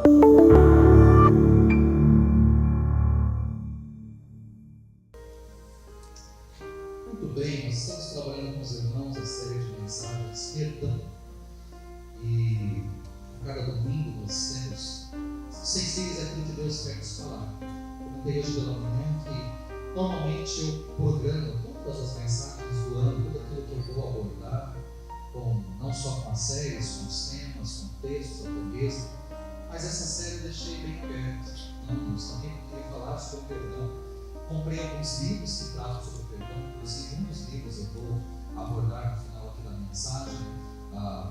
Muito bem, nós estamos trabalhando com os irmãos a série de mensagens perdão. E a cada domingo nós temos sensíveis àquilo que Deus quer nos falar. Eu comentei hoje pela manhã que normalmente eu programo todas as mensagens do ano, tudo aquilo que eu vou abordar, não só com as séries, com os temas, com textos, até mesmo, mas essa série eu deixei bem aberta. Nós também queria falar sobre o perdão. Comprei alguns livros que tratam sobre o perdão, inclusive um dos livros eu vou abordar no final aqui da mensagem,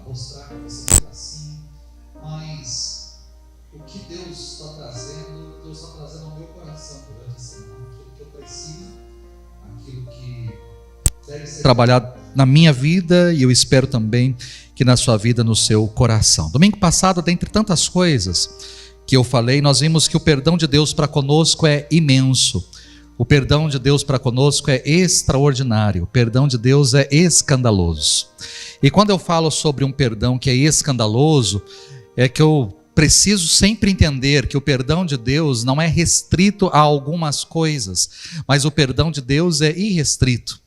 mostrar para você um pedacinho, mas o que Deus está trazendo ao meu coração durante a semana, aquilo que eu preciso, aquilo que deve ser trabalhado na minha vida e eu espero também que na sua vida, no seu coração. Domingo passado, dentre tantas coisas que eu falei, nós vimos que o perdão de Deus para conosco é imenso. O perdão de Deus para conosco é extraordinário, o perdão de Deus é escandaloso. E quando eu falo sobre um perdão que é escandaloso, é que eu preciso sempre entender que o perdão de Deus não é restrito a algumas coisas, mas o perdão de Deus é irrestrito.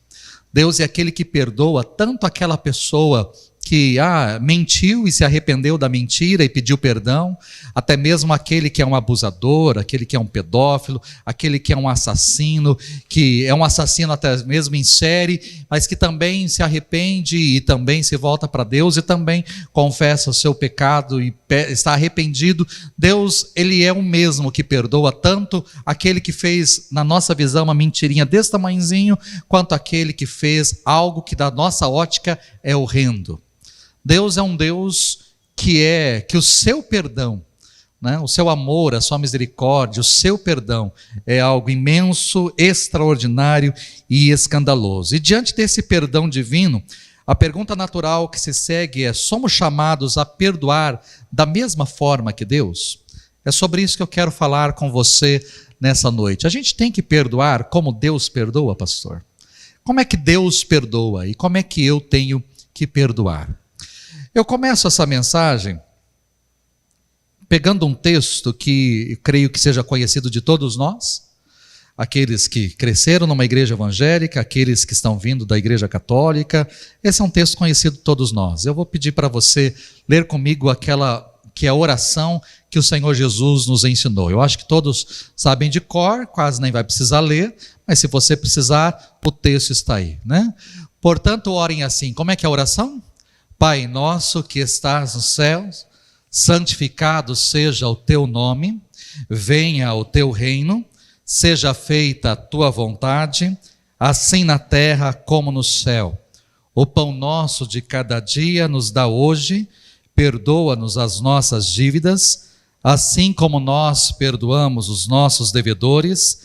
Deus é aquele que perdoa tanto aquela pessoa que mentiu e se arrependeu da mentira e pediu perdão, até mesmo aquele que é um abusador, aquele que é um pedófilo, aquele que é um assassino, que é um assassino até mesmo em série, mas que também se arrepende e também se volta para Deus e também confessa o seu pecado e está arrependido. Deus, Ele é o mesmo que perdoa tanto aquele que fez, na nossa visão, uma mentirinha desse tamanhozinho, quanto aquele que fez algo que da nossa ótica é horrendo. Deus é um Deus que o seu perdão, né, o seu amor, a sua misericórdia, o seu perdão é algo imenso, extraordinário e escandaloso. E diante desse perdão divino, a pergunta natural que se segue é: somos chamados a perdoar da mesma forma que Deus? É sobre isso que eu quero falar com você nessa noite. A gente tem que perdoar como Deus perdoa, pastor? Como é que Deus perdoa e como é que eu tenho que perdoar? Eu começo essa mensagem pegando um texto que creio que seja conhecido de todos nós, aqueles que cresceram numa igreja evangélica, aqueles que estão vindo da igreja católica. Esse é um texto conhecido de todos nós. Eu vou pedir para você ler comigo aquela que é a oração que o Senhor Jesus nos ensinou. Eu acho que todos sabem de cor, quase nem vai precisar ler, mas se você precisar, o texto está aí, né? Portanto, orem assim. Como é que é a oração? Pai nosso que estás nos céus, santificado seja o teu nome, venha o teu reino, seja feita a tua vontade, assim na terra como no céu. O pão nosso de cada dia nos dá hoje, perdoa-nos as nossas dívidas, assim como nós perdoamos os nossos devedores,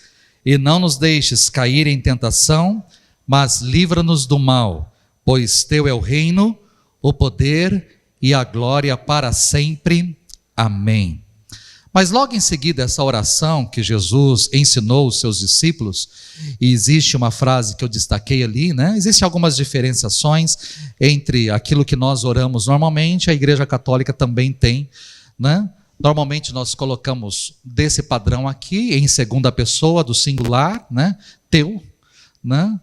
e não nos deixes cair em tentação, mas livra-nos do mal, pois teu é o reino, o poder e a glória para sempre. Amém. Mas logo em seguida, essa oração que Jesus ensinou os seus discípulos, e existe uma frase que eu destaquei ali, né? Existem algumas diferenciações entre aquilo que nós oramos normalmente, a Igreja Católica também tem, né? Normalmente nós colocamos desse padrão aqui, em segunda pessoa do singular, né? Teu, né?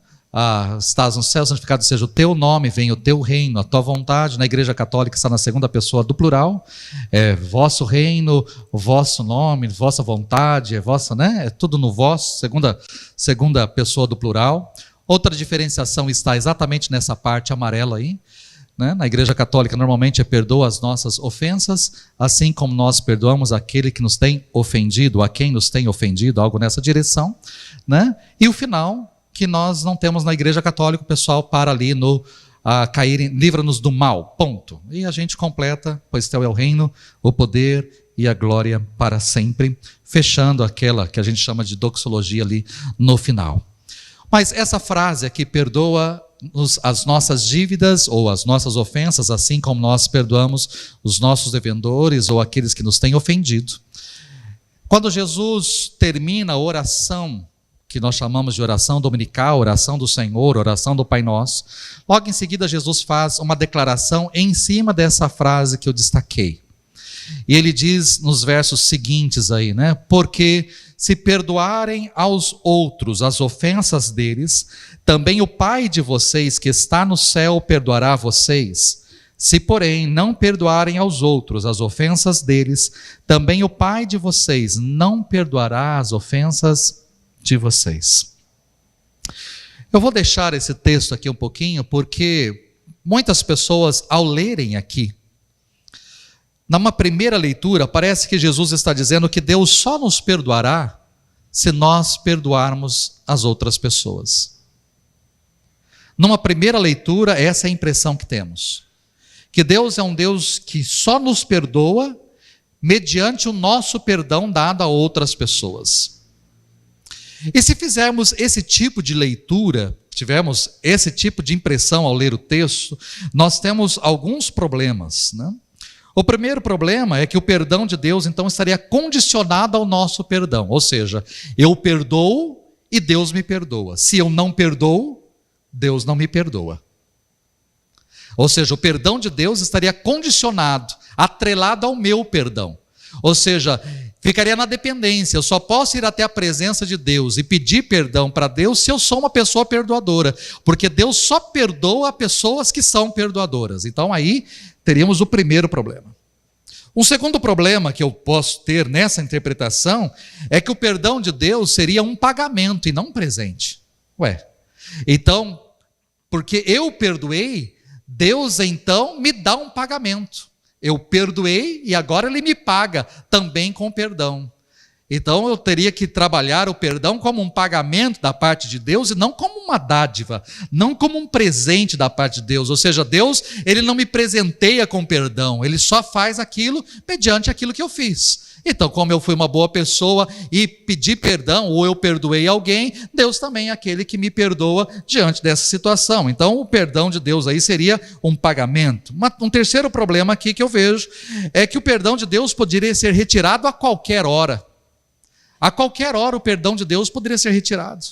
Estás no céu, santificado seja o teu nome, venha o teu reino, a tua vontade. Na Igreja Católica está na segunda pessoa do plural, é vosso reino, o vosso nome, vossa vontade, é vossa, né? É tudo no vosso, segunda pessoa do plural. Outra diferenciação está exatamente nessa parte amarela aí, né? Na Igreja Católica normalmente perdoa as nossas ofensas, assim como nós perdoamos aquele que nos tem ofendido, a quem nos tem ofendido, algo nessa direção, né? E o final, que nós não temos na Igreja Católica, o pessoal para ali no livra-nos do mal, ponto. E a gente completa, pois teu é o reino, o poder e a glória para sempre, fechando aquela que a gente chama de doxologia ali no final. Mas essa frase aqui, perdoa as nossas dívidas ou as nossas ofensas, assim como nós perdoamos os nossos devedores ou aqueles que nos têm ofendido. Quando Jesus termina a oração, que nós chamamos de oração dominical, oração do Senhor, oração do Pai Nosso, logo em seguida Jesus faz uma declaração em cima dessa frase que eu destaquei. E ele diz nos versos seguintes aí, né? Porque se perdoarem aos outros as ofensas deles, também o Pai de vocês que está no céu perdoará a vocês. Se, porém, não perdoarem aos outros as ofensas deles, também o Pai de vocês não perdoará as ofensas de vocês. Eu vou deixar esse texto aqui um pouquinho, porque muitas pessoas, ao lerem aqui, numa primeira leitura, parece que Jesus está dizendo que Deus só nos perdoará se nós perdoarmos as outras pessoas. Numa primeira leitura, essa é a impressão que temos. Que Deus é um Deus que só nos perdoa mediante o nosso perdão dado a outras pessoas. E se fizermos esse tipo de leitura, tivermos esse tipo de impressão ao ler o texto, nós temos alguns problemas, né? O primeiro problema é que o perdão de Deus, então, estaria condicionado ao nosso perdão. Ou seja, eu perdoo e Deus me perdoa. Se eu não perdoo, Deus não me perdoa. Ou seja, o perdão de Deus estaria condicionado, atrelado ao meu perdão. Ou seja, ficaria na dependência. Eu só posso ir até a presença de Deus e pedir perdão para Deus se eu sou uma pessoa perdoadora. Porque Deus só perdoa pessoas que são perdoadoras. Então aí teríamos o primeiro problema. Um segundo problema que eu posso ter nessa interpretação é que o perdão de Deus seria um pagamento e não um presente. Então, porque eu perdoei, Deus então me dá um pagamento. Eu perdoei e agora Ele me paga também com perdão. Então eu teria que trabalhar o perdão como um pagamento da parte de Deus e não como uma dádiva, não como um presente da parte de Deus. Ou seja, Deus, Ele não me presenteia com perdão, Ele só faz aquilo mediante aquilo que eu fiz. Então, como eu fui uma boa pessoa e pedi perdão, ou eu perdoei alguém, Deus também é aquele que me perdoa diante dessa situação. Então, o perdão de Deus aí seria um pagamento. Um terceiro problema aqui que eu vejo é que o perdão de Deus poderia ser retirado a qualquer hora. A qualquer hora o perdão de Deus poderia ser retirado.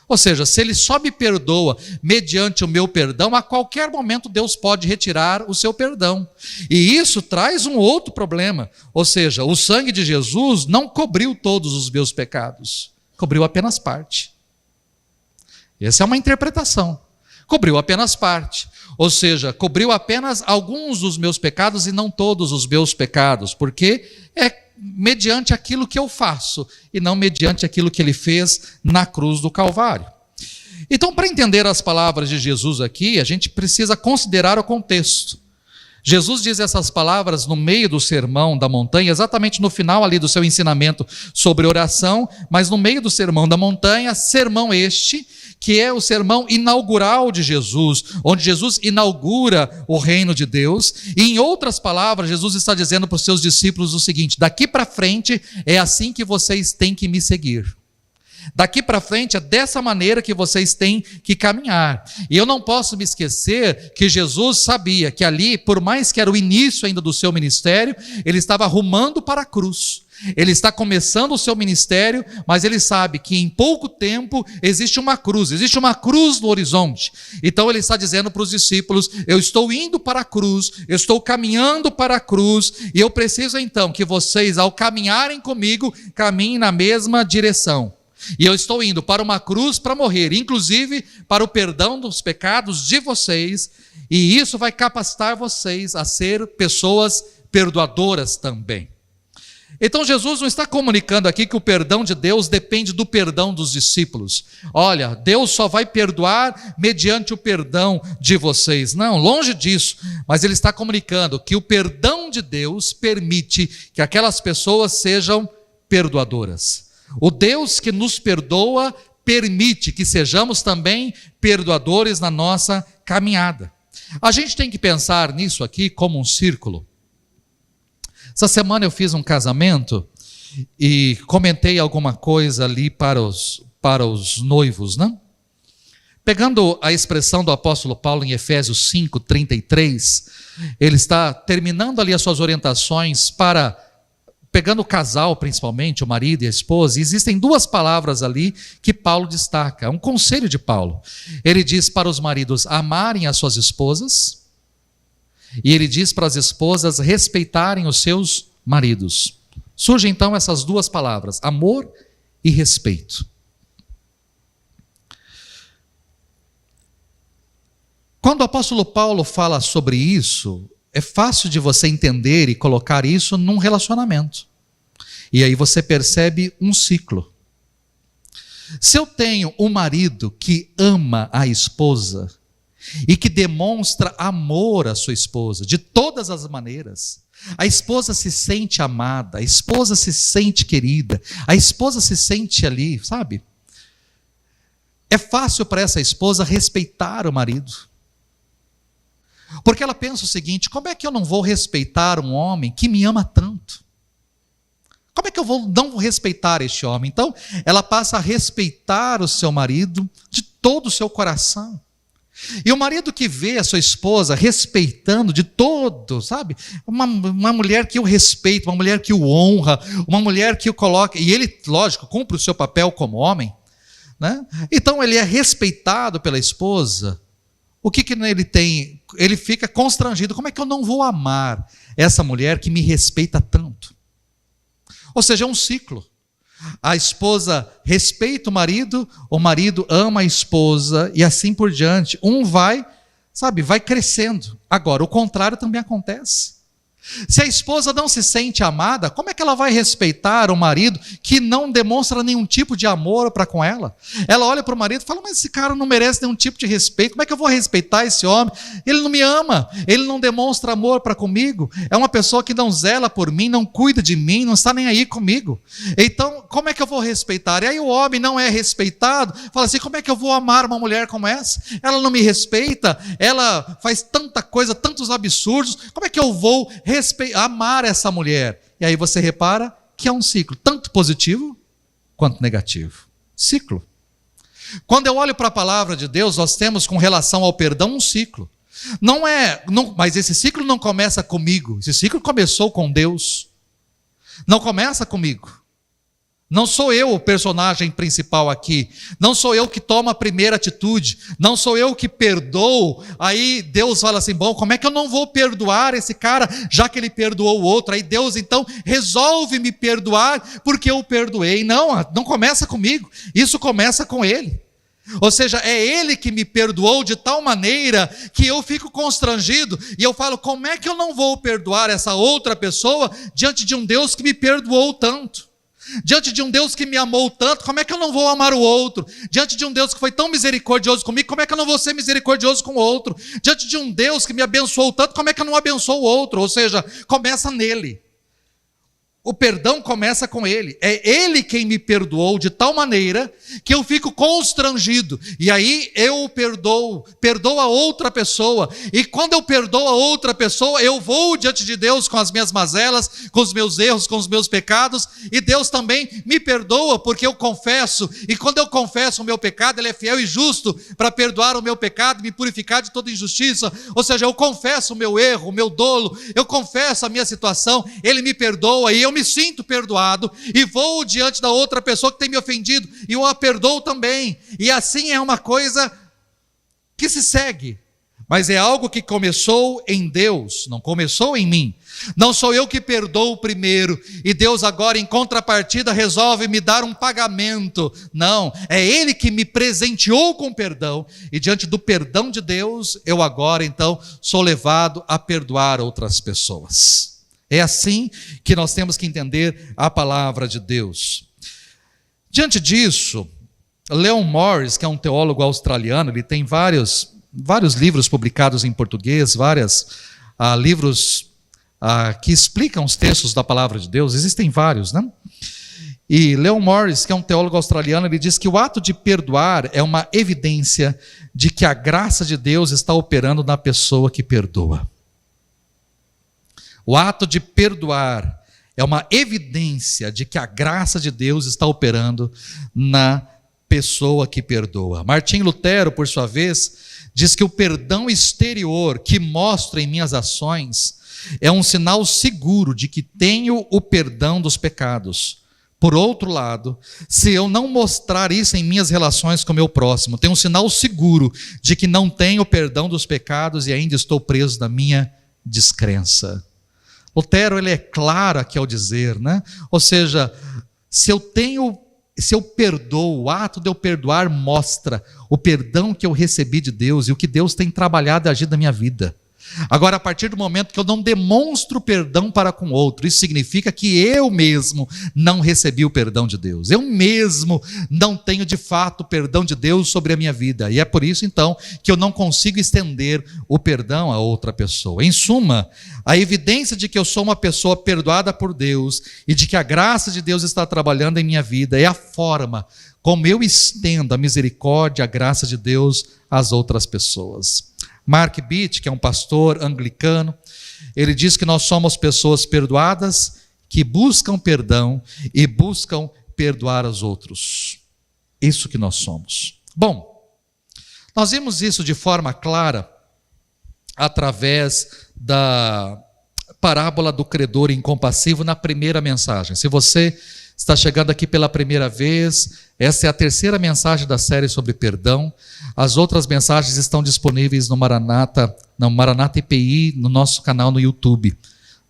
Ou seja, se Ele só me perdoa mediante o meu perdão, a qualquer momento Deus pode retirar o seu perdão. E isso traz um outro problema. Ou seja, o sangue de Jesus não cobriu todos os meus pecados, cobriu apenas parte. Essa é uma interpretação. Cobriu apenas parte. Ou seja, cobriu apenas alguns dos meus pecados e não todos os meus pecados, porque é mediante aquilo que eu faço e não mediante aquilo que Ele fez na cruz do Calvário. Então, para entender as palavras de Jesus aqui, a gente precisa considerar o contexto. Jesus diz essas palavras no meio do sermão da montanha, exatamente no final ali do seu ensinamento sobre oração, mas no meio do sermão da montanha, sermão este, que é o sermão inaugural de Jesus, onde Jesus inaugura o reino de Deus. E em outras palavras, Jesus está dizendo para os seus discípulos o seguinte: daqui para frente é assim que vocês têm que me seguir. Daqui para frente é dessa maneira que vocês têm que caminhar. E eu não posso me esquecer que Jesus sabia que ali, por mais que era o início ainda do seu ministério, Ele estava rumando para a cruz. Ele está começando o seu ministério, mas Ele sabe que em pouco tempo existe uma cruz no horizonte. Então Ele está dizendo para os discípulos: eu estou indo para a cruz, eu estou caminhando para a cruz, e eu preciso então que vocês, ao caminharem comigo, caminhem na mesma direção. E eu estou indo para uma cruz para morrer, inclusive para o perdão dos pecados de vocês, e isso vai capacitar vocês a ser pessoas perdoadoras também. Então Jesus não está comunicando aqui que o perdão de Deus depende do perdão dos discípulos. Olha, Deus só vai perdoar mediante o perdão de vocês. Não, longe disso. Mas Ele está comunicando que o perdão de Deus permite que aquelas pessoas sejam perdoadoras. O Deus que nos perdoa permite que sejamos também perdoadores na nossa caminhada. A gente tem que pensar nisso aqui como um círculo. Essa semana eu fiz um casamento e comentei alguma coisa ali para os noivos, né? Pegando a expressão do apóstolo Paulo em Efésios 5:33, ele está terminando ali as suas orientações para, pegando o casal principalmente, o marido e a esposa, e existem duas palavras ali que Paulo destaca, é um conselho de Paulo. Ele diz para os maridos amarem as suas esposas, e ele diz para as esposas respeitarem os seus maridos. Surgem então essas duas palavras, amor e respeito. Quando o apóstolo Paulo fala sobre isso, é fácil de você entender e colocar isso num relacionamento. E aí você percebe um ciclo. Se eu tenho um marido que ama a esposa e que demonstra amor à sua esposa de todas as maneiras, a esposa se sente amada, a esposa se sente querida, a esposa se sente ali, sabe? É fácil para essa esposa respeitar o marido. Porque ela pensa o seguinte: como é que eu não vou respeitar um homem que me ama tanto? Como é que eu não vou respeitar este homem? Então, ela passa a respeitar o seu marido de todo o seu coração. E o marido que vê a sua esposa respeitando de todo, sabe? Uma mulher que o respeita, uma mulher que o honra, uma mulher que o coloca, e ele, lógico, cumpre o seu papel como homem, né? Então ele é respeitado pela esposa. O que ele tem? Ele fica constrangido. Como é que eu não vou amar essa mulher que me respeita tanto? Ou seja, é um ciclo. A esposa respeita o marido ama a esposa e assim por diante. Um vai crescendo. Agora, o contrário também acontece. Se a esposa não se sente amada, como é que ela vai respeitar o marido que não demonstra nenhum tipo de amor para com ela? Ela olha para o marido e fala: mas esse cara não merece nenhum tipo de respeito, como é que eu vou respeitar esse homem? Ele não me ama, ele não demonstra amor para comigo, é uma pessoa que não zela por mim, não cuida de mim, não está nem aí comigo. Então, como é que eu vou respeitar? E aí o homem não é respeitado, fala assim: como é que eu vou amar uma mulher como essa? Ela não me respeita, ela faz tanta coisa, tantos absurdos, como é que eu vou amar essa mulher? E aí você repara que é um ciclo, tanto positivo quanto negativo. Ciclo. Quando eu olho para a palavra de Deus, nós temos com relação ao perdão um ciclo. Mas esse ciclo não começa comigo, esse ciclo começou com Deus. Não começa comigo. Não sou eu o personagem principal aqui, não sou eu que tomo a primeira atitude, não sou eu que perdoo. Aí Deus fala assim: bom, como é que eu não vou perdoar esse cara, já que ele perdoou o outro? Aí Deus então resolve me perdoar porque eu o perdoei. Não começa comigo, isso começa com ele. Ou seja, é ele que me perdoou de tal maneira que eu fico constrangido e eu falo: como é que eu não vou perdoar essa outra pessoa diante de um Deus que me perdoou tanto? Diante de um Deus que me amou tanto, como é que eu não vou amar o outro? Diante de um Deus que foi tão misericordioso comigo, como é que eu não vou ser misericordioso com o outro? Diante de um Deus que me abençoou tanto, como é que eu não abençoo o outro? Ou seja, começa nele. O perdão começa com ele. É ele quem me perdoou de tal maneira que eu fico constrangido. E aí eu perdoo a outra pessoa. E quando eu perdoo a outra pessoa, eu vou diante de Deus com as minhas mazelas, com os meus erros, com os meus pecados. E Deus também me perdoa porque eu confesso. E quando eu confesso o meu pecado, Ele é fiel e justo para perdoar o meu pecado e me purificar de toda injustiça. Ou seja, eu confesso o meu erro, o meu dolo. Eu confesso a minha situação. Ele me perdoa e eu me sinto perdoado e vou diante da outra pessoa que tem me ofendido e eu a perdoo também. E assim é uma coisa que se segue, mas é algo que começou em Deus, não começou em mim. Não sou eu que perdoo primeiro e Deus agora em contrapartida resolve me dar um pagamento. Não, é Ele que me presenteou com perdão e diante do perdão de Deus eu agora então sou levado a perdoar outras pessoas. É assim que nós temos que entender a palavra de Deus. Diante disso, Leon Morris, que é um teólogo australiano, ele tem vários livros publicados em português, vários livros que explicam os textos da palavra de Deus, existem vários, né? E Leon Morris, que é um teólogo australiano, ele diz que o ato de perdoar é uma evidência de que a graça de Deus está operando na pessoa que perdoa. O ato de perdoar é uma evidência de que a graça de Deus está operando na pessoa que perdoa. Martinho Lutero, por sua vez, diz que o perdão exterior que mostro em minhas ações é um sinal seguro de que tenho o perdão dos pecados. Por outro lado, se eu não mostrar isso em minhas relações com o meu próximo, tenho um sinal seguro de que não tenho o perdão dos pecados e ainda estou preso na minha descrença. Lutero, ele é claro aqui ao dizer, né? Ou seja, se eu perdoo, o ato de eu perdoar mostra o perdão que eu recebi de Deus e o que Deus tem trabalhado e agido na minha vida. Agora, a partir do momento que eu não demonstro perdão para com outro, isso significa que eu mesmo não recebi o perdão de Deus. Eu mesmo não tenho de fato o perdão de Deus sobre a minha vida. E é por isso, então, que eu não consigo estender o perdão a outra pessoa. Em suma, a evidência de que eu sou uma pessoa perdoada por Deus e de que a graça de Deus está trabalhando em minha vida é a forma como eu estendo a misericórdia, a graça de Deus às outras pessoas. Mark Beach, que é um pastor anglicano, ele diz que nós somos pessoas perdoadas que buscam perdão e buscam perdoar os outros. Isso que nós somos. Bom, nós vimos isso de forma clara através da parábola do credor incompassivo na primeira mensagem. Se você está chegando aqui pela primeira vez, essa é a terceira mensagem da série sobre perdão. As outras mensagens estão disponíveis no Maranata IPI, no nosso canal no YouTube.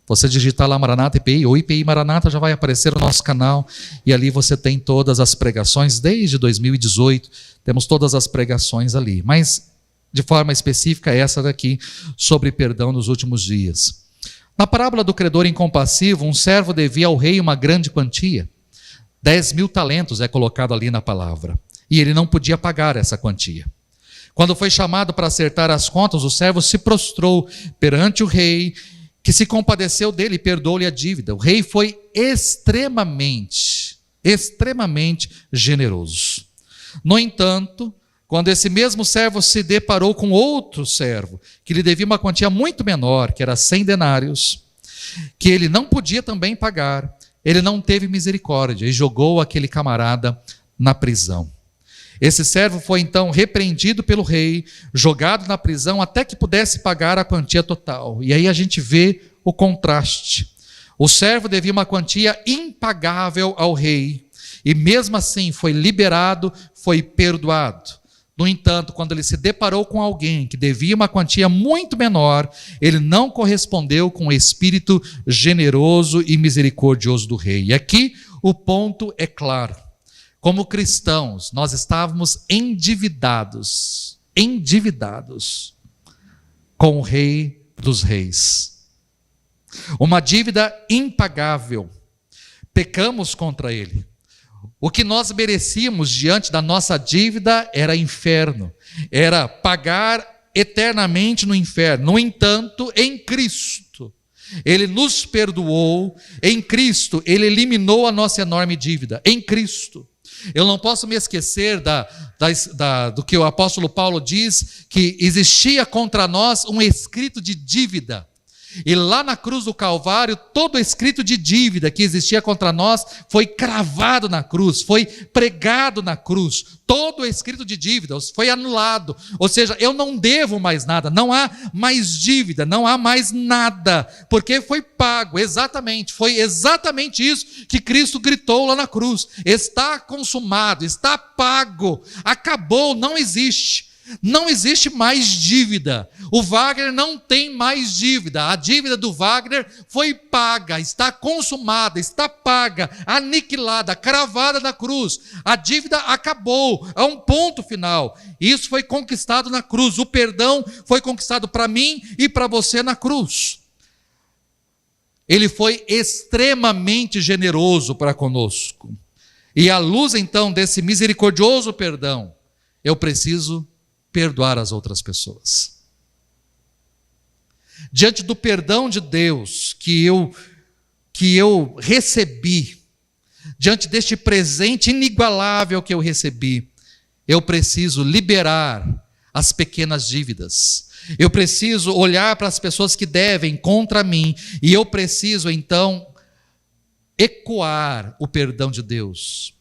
Você digitar lá Maranata IPI ou IPI Maranata, já vai aparecer o nosso canal, e ali você tem todas as pregações, desde 2018, temos todas as pregações ali. Mas, de forma específica, essa daqui, sobre perdão nos últimos dias. Na parábola do credor incompassivo, um servo devia ao rei uma grande quantia. 10.000 talentos é colocado ali na palavra. E ele não podia pagar essa quantia. Quando foi chamado para acertar as contas, o servo se prostrou perante o rei, que se compadeceu dele e perdoou-lhe a dívida. O rei foi extremamente generoso. No entanto, quando esse mesmo servo se deparou com outro servo, que lhe devia uma quantia muito menor, que era 100 denários, que ele não podia também pagar, ele não teve misericórdia e jogou aquele camarada na prisão. Esse servo foi então repreendido pelo rei, jogado na prisão até que pudesse pagar a quantia total. E aí a gente vê o contraste. O servo devia uma quantia impagável ao rei, e mesmo assim foi liberado, foi perdoado. No entanto, quando ele se deparou com alguém que devia uma quantia muito menor, ele não correspondeu com o espírito generoso e misericordioso do rei. E aqui o ponto é claro. Como cristãos, nós estávamos endividados com o Rei dos Reis. Uma dívida impagável. Pecamos contra ele. O que nós merecíamos diante da nossa dívida era inferno, era pagar eternamente no inferno. No entanto, em Cristo, Ele nos perdoou, em Cristo, Ele eliminou a nossa enorme dívida, em Cristo. Eu não posso me esquecer do que o apóstolo Paulo diz, que existia contra nós um escrito de dívida. E lá na cruz do Calvário, todo escrito de dívida que existia contra nós foi cravado na cruz, foi pregado na cruz. Todo escrito de dívida foi anulado. Ou seja, eu não devo mais nada, não há mais dívida, não há mais nada, porque foi pago, foi exatamente isso que Cristo gritou lá na cruz. Está consumado, está pago, acabou, não existe. Não existe mais dívida. O Wagner não tem mais dívida. A dívida do Wagner foi paga, está consumada, está paga, aniquilada, cravada na cruz. A dívida acabou, há um ponto final. Isso foi conquistado na cruz. O perdão foi conquistado para mim e para você na cruz. Ele foi extremamente generoso para conosco. E à luz então desse misericordioso perdão, eu preciso perdoar as outras pessoas. Diante do perdão de Deus que eu recebi, diante deste presente inigualável que eu recebi, eu preciso liberar as pequenas dívidas. Eu preciso olhar para as pessoas que devem contra mim, e eu preciso então ecoar o perdão de Deus.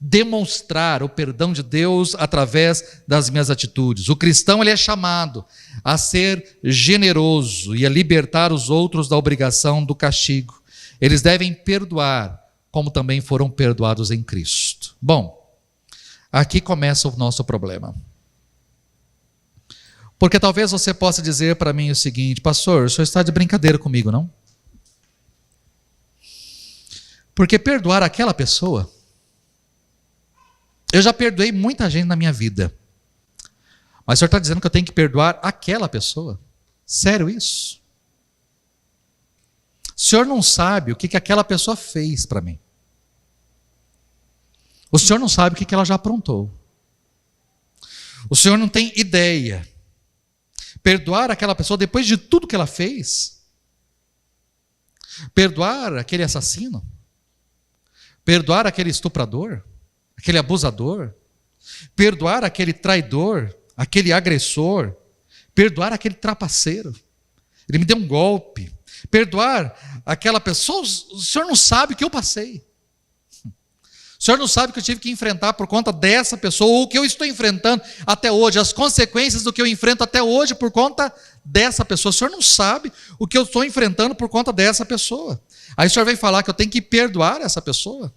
Demonstrar o perdão de Deus através das minhas atitudes. O cristão, ele é chamado a ser generoso e a libertar os outros da obrigação do castigo. Eles devem perdoar, como também foram perdoados em Cristo. Bom, aqui começa o nosso problema. Porque talvez você possa dizer para mim o seguinte: pastor, o senhor está de brincadeira comigo, não? Porque perdoar aquela pessoa, eu já perdoei muita gente na minha vida, mas o senhor está dizendo que eu tenho que perdoar aquela pessoa? Sério isso? O senhor não sabe o que aquela pessoa fez para mim. O senhor não sabe o que ela já aprontou. O senhor não tem ideia. Perdoar aquela pessoa depois de tudo que ela fez? Perdoar aquele assassino? Perdoar aquele estuprador? Aquele abusador? Perdoar aquele traidor? Aquele agressor? Perdoar aquele trapaceiro? Ele me deu um golpe. Perdoar aquela pessoa? O senhor não sabe o que eu passei. O senhor não sabe o que eu tive que enfrentar por conta dessa pessoa, ou o que eu estou enfrentando até hoje, as consequências do que eu enfrento até hoje por conta dessa pessoa. O senhor não sabe o que eu estou enfrentando por conta dessa pessoa. Aí o senhor vem falar que eu tenho que perdoar essa pessoa?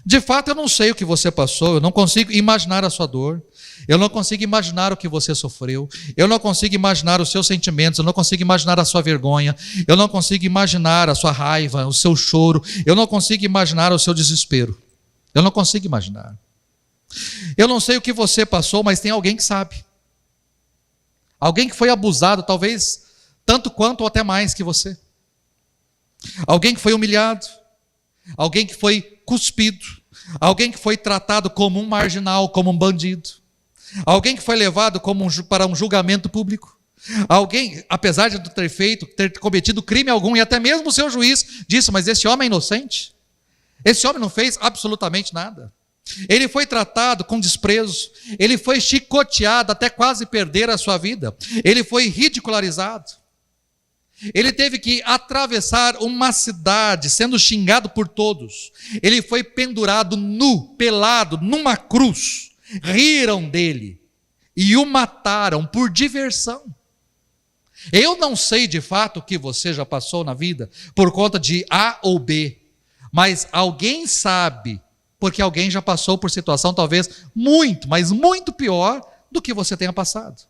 De fato, eu não sei o que você passou, eu não consigo imaginar a sua dor, eu não consigo imaginar o que você sofreu, eu não consigo imaginar os seus sentimentos, eu não consigo imaginar a sua vergonha, eu não consigo imaginar a sua raiva, o seu choro, eu não consigo imaginar o seu desespero. Eu não consigo imaginar. Eu não sei o que você passou, mas tem alguém que sabe. Alguém que foi abusado, talvez tanto quanto ou até mais que você. Alguém que foi humilhado. Alguém que foi cuspido. Alguém que foi tratado como um marginal, como um bandido. Alguém que foi levado para um julgamento público. Alguém, apesar de ter cometido crime algum, e até mesmo o seu juiz disse, mas esse homem é inocente. Esse homem não fez absolutamente nada. Ele foi tratado com desprezo. Ele foi chicoteado até quase perder a sua vida. Ele foi ridicularizado. Ele teve que atravessar uma cidade sendo xingado por todos. Ele foi pendurado nu, pelado, numa cruz. Riram dele e o mataram por diversão. Eu não sei de fato o que você já passou na vida por conta de A ou B. Mas alguém sabe, porque alguém já passou por situação talvez muito, mas muito pior do que você tenha passado.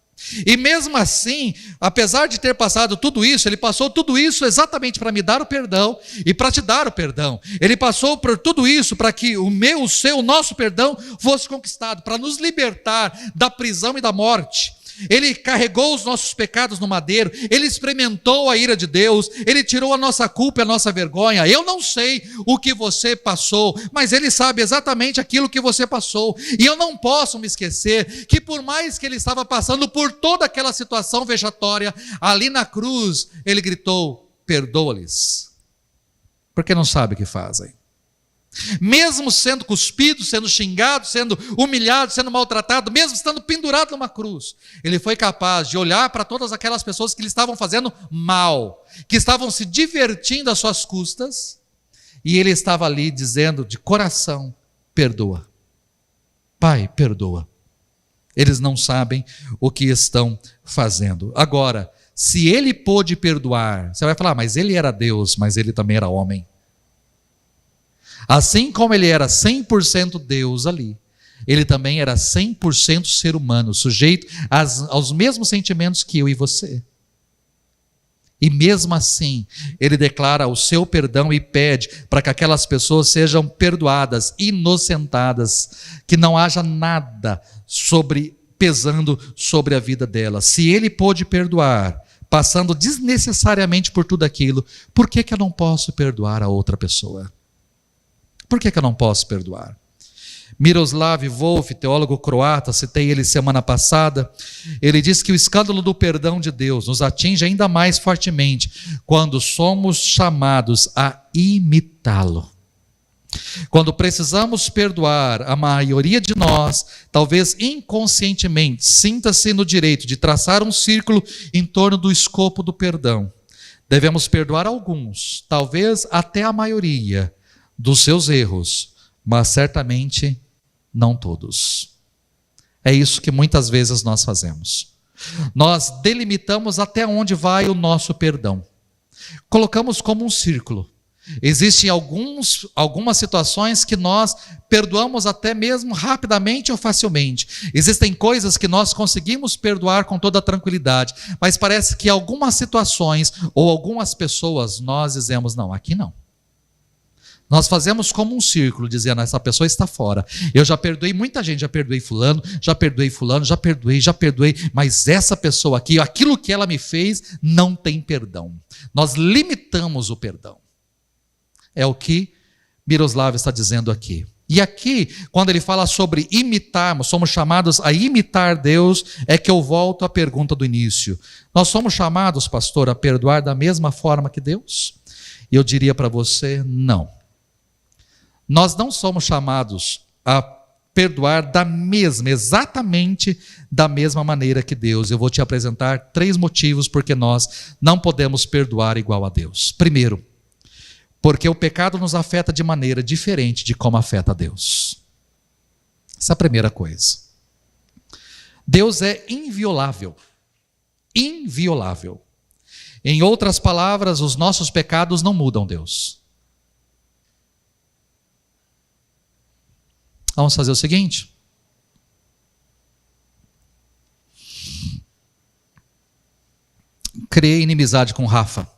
E mesmo assim, apesar de ter passado tudo isso, ele passou tudo isso exatamente para me dar o perdão e para te dar o perdão. Ele passou por tudo isso para que o meu, o seu, o nosso perdão fosse conquistado, para nos libertar da prisão e da morte. Ele carregou os nossos pecados no madeiro, ele experimentou a ira de Deus, ele tirou a nossa culpa e a nossa vergonha. Eu não sei o que você passou, mas ele sabe exatamente aquilo que você passou. E eu não posso me esquecer que por mais que ele estava passando por toda aquela situação vexatória, ali na cruz, ele gritou, perdoa-lhes, porque não sabe o que fazem. Mesmo sendo cuspido, sendo xingado, sendo humilhado, sendo maltratado, mesmo estando pendurado numa cruz, ele foi capaz de olhar para todas aquelas pessoas que lhe estavam fazendo mal, que estavam se divertindo às suas custas, e ele estava ali dizendo de coração, perdoa. Pai, perdoa. Eles não sabem o que estão fazendo. Agora, se ele pôde perdoar, você vai falar, mas ele era Deus, mas ele também era homem. Assim como ele era 100% Deus ali, ele também era 100% ser humano, sujeito aos mesmos sentimentos que eu e você. E mesmo assim, ele declara o seu perdão e pede para que aquelas pessoas sejam perdoadas, inocentadas, que não haja nada pesando sobre a vida delas. Se ele pôde perdoar, passando desnecessariamente por tudo aquilo, por que eu não posso perdoar a outra pessoa? Por que eu não posso perdoar? Miroslav Volf, teólogo croata, citei ele semana passada, ele diz que o escândalo do perdão de Deus nos atinge ainda mais fortemente quando somos chamados a imitá-lo. Quando precisamos perdoar, a maioria de nós, talvez inconscientemente, sinta-se no direito de traçar um círculo em torno do escopo do perdão. Devemos perdoar alguns, talvez até a maioria, dos seus erros, mas certamente não todos. É isso que muitas vezes nós fazemos. Nós delimitamos até onde vai o nosso perdão. Colocamos como um círculo. Existem algumas situações que nós perdoamos até mesmo rapidamente ou facilmente. Existem coisas que nós conseguimos perdoar com toda tranquilidade, mas parece que algumas situações ou algumas pessoas nós dizemos, não, aqui não. Nós fazemos como um círculo, dizendo, essa pessoa está fora. Eu já perdoei muita gente, já perdoei fulano, já perdoei, mas essa pessoa aqui, aquilo que ela me fez, não tem perdão. Nós limitamos o perdão. É o que Miroslav está dizendo aqui. E aqui, quando ele fala sobre imitarmos, somos chamados a imitar Deus, é que eu volto à pergunta do início. Nós somos chamados, pastor, a perdoar da mesma forma que Deus? E eu diria para você, não. Nós não somos chamados a perdoar exatamente da mesma maneira que Deus. Eu vou te apresentar 3 motivos porque nós não podemos perdoar igual a Deus. Primeiro, porque o pecado nos afeta de maneira diferente de como afeta a Deus. Essa é a primeira coisa. Deus é inviolável. Inviolável. Em outras palavras, os nossos pecados não mudam Deus. Vamos fazer o seguinte. Criei inimizade com o Rafa.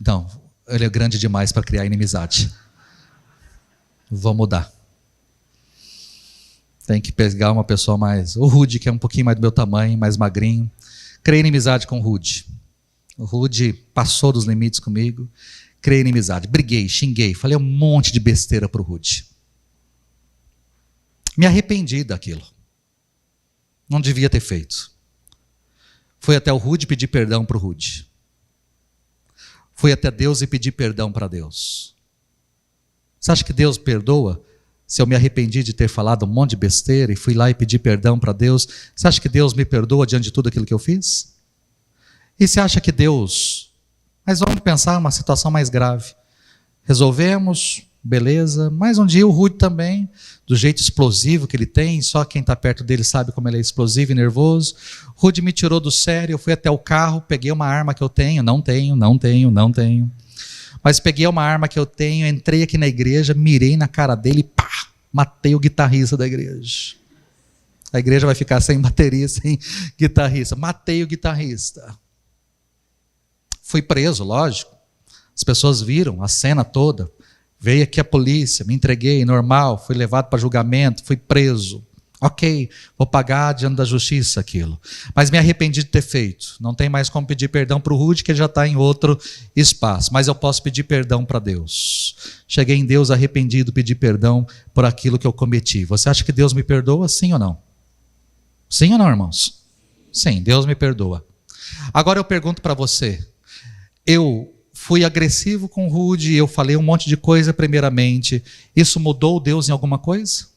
Não, ele é grande demais para criar inimizade. Vou mudar. Tem que pegar uma pessoa mais... O Rudy, que é um pouquinho mais do meu tamanho, mais magrinho. Criei inimizade com o Rudy. O Rudy passou dos limites comigo. Criei inimizade, briguei, xinguei, falei um monte de besteira para o Rudy. Me arrependi daquilo. Não devia ter feito. Fui até o Rudy pedir perdão para o Rudy. Fui até Deus e pedi perdão para Deus. Você acha que Deus perdoa se eu me arrependi de ter falado um monte de besteira e fui lá e pedi perdão para Deus? Você acha que Deus me perdoa diante de tudo aquilo que eu fiz? E você acha que Deus... Mas vamos pensar uma situação mais grave. Resolvemos, beleza, mas um dia o Rudy também, do jeito explosivo que ele tem, só quem está perto dele sabe como ele é explosivo e nervoso. Rudy me tirou do sério, eu fui até o carro, peguei uma arma que eu tenho, não tenho. Mas peguei uma arma que eu tenho, entrei aqui na igreja, mirei na cara dele e pá, matei o guitarrista da igreja. A igreja vai ficar sem bateria, sem guitarrista. Matei o guitarrista. Fui preso, lógico. As pessoas viram a cena toda. Veio aqui a polícia, me entreguei, normal. Fui levado para julgamento, fui preso. Ok, vou pagar diante da justiça aquilo. Mas me arrependi de ter feito. Não tem mais como pedir perdão para o Rudy, que ele já está em outro espaço. Mas eu posso pedir perdão para Deus. Cheguei em Deus arrependido, pedi perdão por aquilo que eu cometi. Você acha que Deus me perdoa? Sim ou não? Sim ou não, irmãos? Sim, Deus me perdoa. Agora eu pergunto para você. Eu fui agressivo com o Rudy, eu falei um monte de coisa primeiramente. Isso mudou Deus em alguma coisa?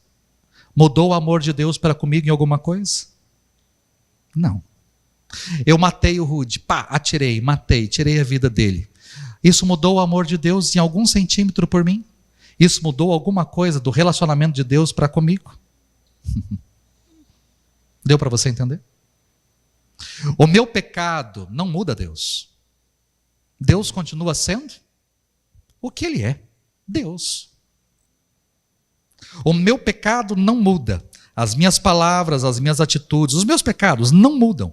Mudou o amor de Deus para comigo em alguma coisa? Não. Eu matei o Rudy, atirei, matei, tirei a vida dele. Isso mudou o amor de Deus em algum centímetro por mim? Isso mudou alguma coisa do relacionamento de Deus para comigo? Deu para você entender? O meu pecado não muda Deus. Deus continua sendo o que Ele é, Deus. O meu pecado não muda. As minhas palavras, as minhas atitudes, os meus pecados não mudam.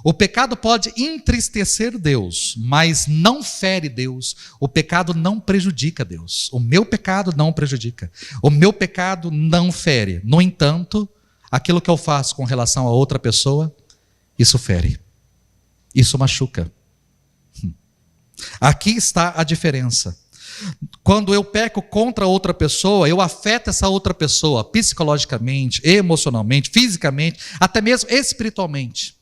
O pecado pode entristecer Deus, mas não fere Deus. O pecado não prejudica Deus. O meu pecado não prejudica. O meu pecado não fere. No entanto, aquilo que eu faço com relação a outra pessoa, isso fere. Isso machuca. Aqui está a diferença. Quando eu peco contra outra pessoa, eu afeto essa outra pessoa psicologicamente, emocionalmente, fisicamente, até mesmo espiritualmente.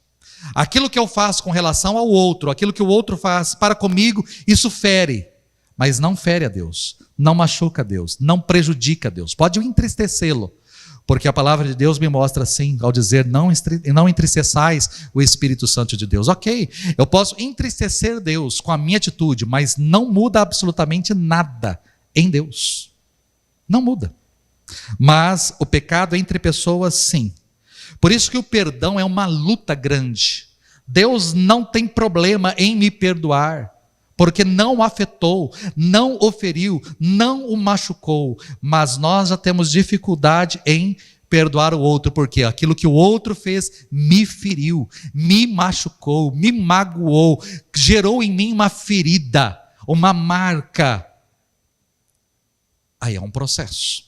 Aquilo que eu faço com relação ao outro, aquilo que o outro faz para comigo, isso fere, mas não fere a Deus, não machuca a Deus, não prejudica a Deus, pode entristecê-lo, porque a palavra de Deus me mostra assim, ao dizer, não entristeçais o Espírito Santo de Deus. Ok, eu posso entristecer Deus com a minha atitude, mas não muda absolutamente nada em Deus. Não muda. Mas o pecado entre pessoas, sim. Por isso que o perdão é uma luta grande. Deus não tem problema em me perdoar, porque não o afetou, não o feriu, não o machucou, mas nós já temos dificuldade em perdoar o outro, porque aquilo que o outro fez me feriu, me machucou, me magoou, gerou em mim uma ferida, uma marca, aí é um processo.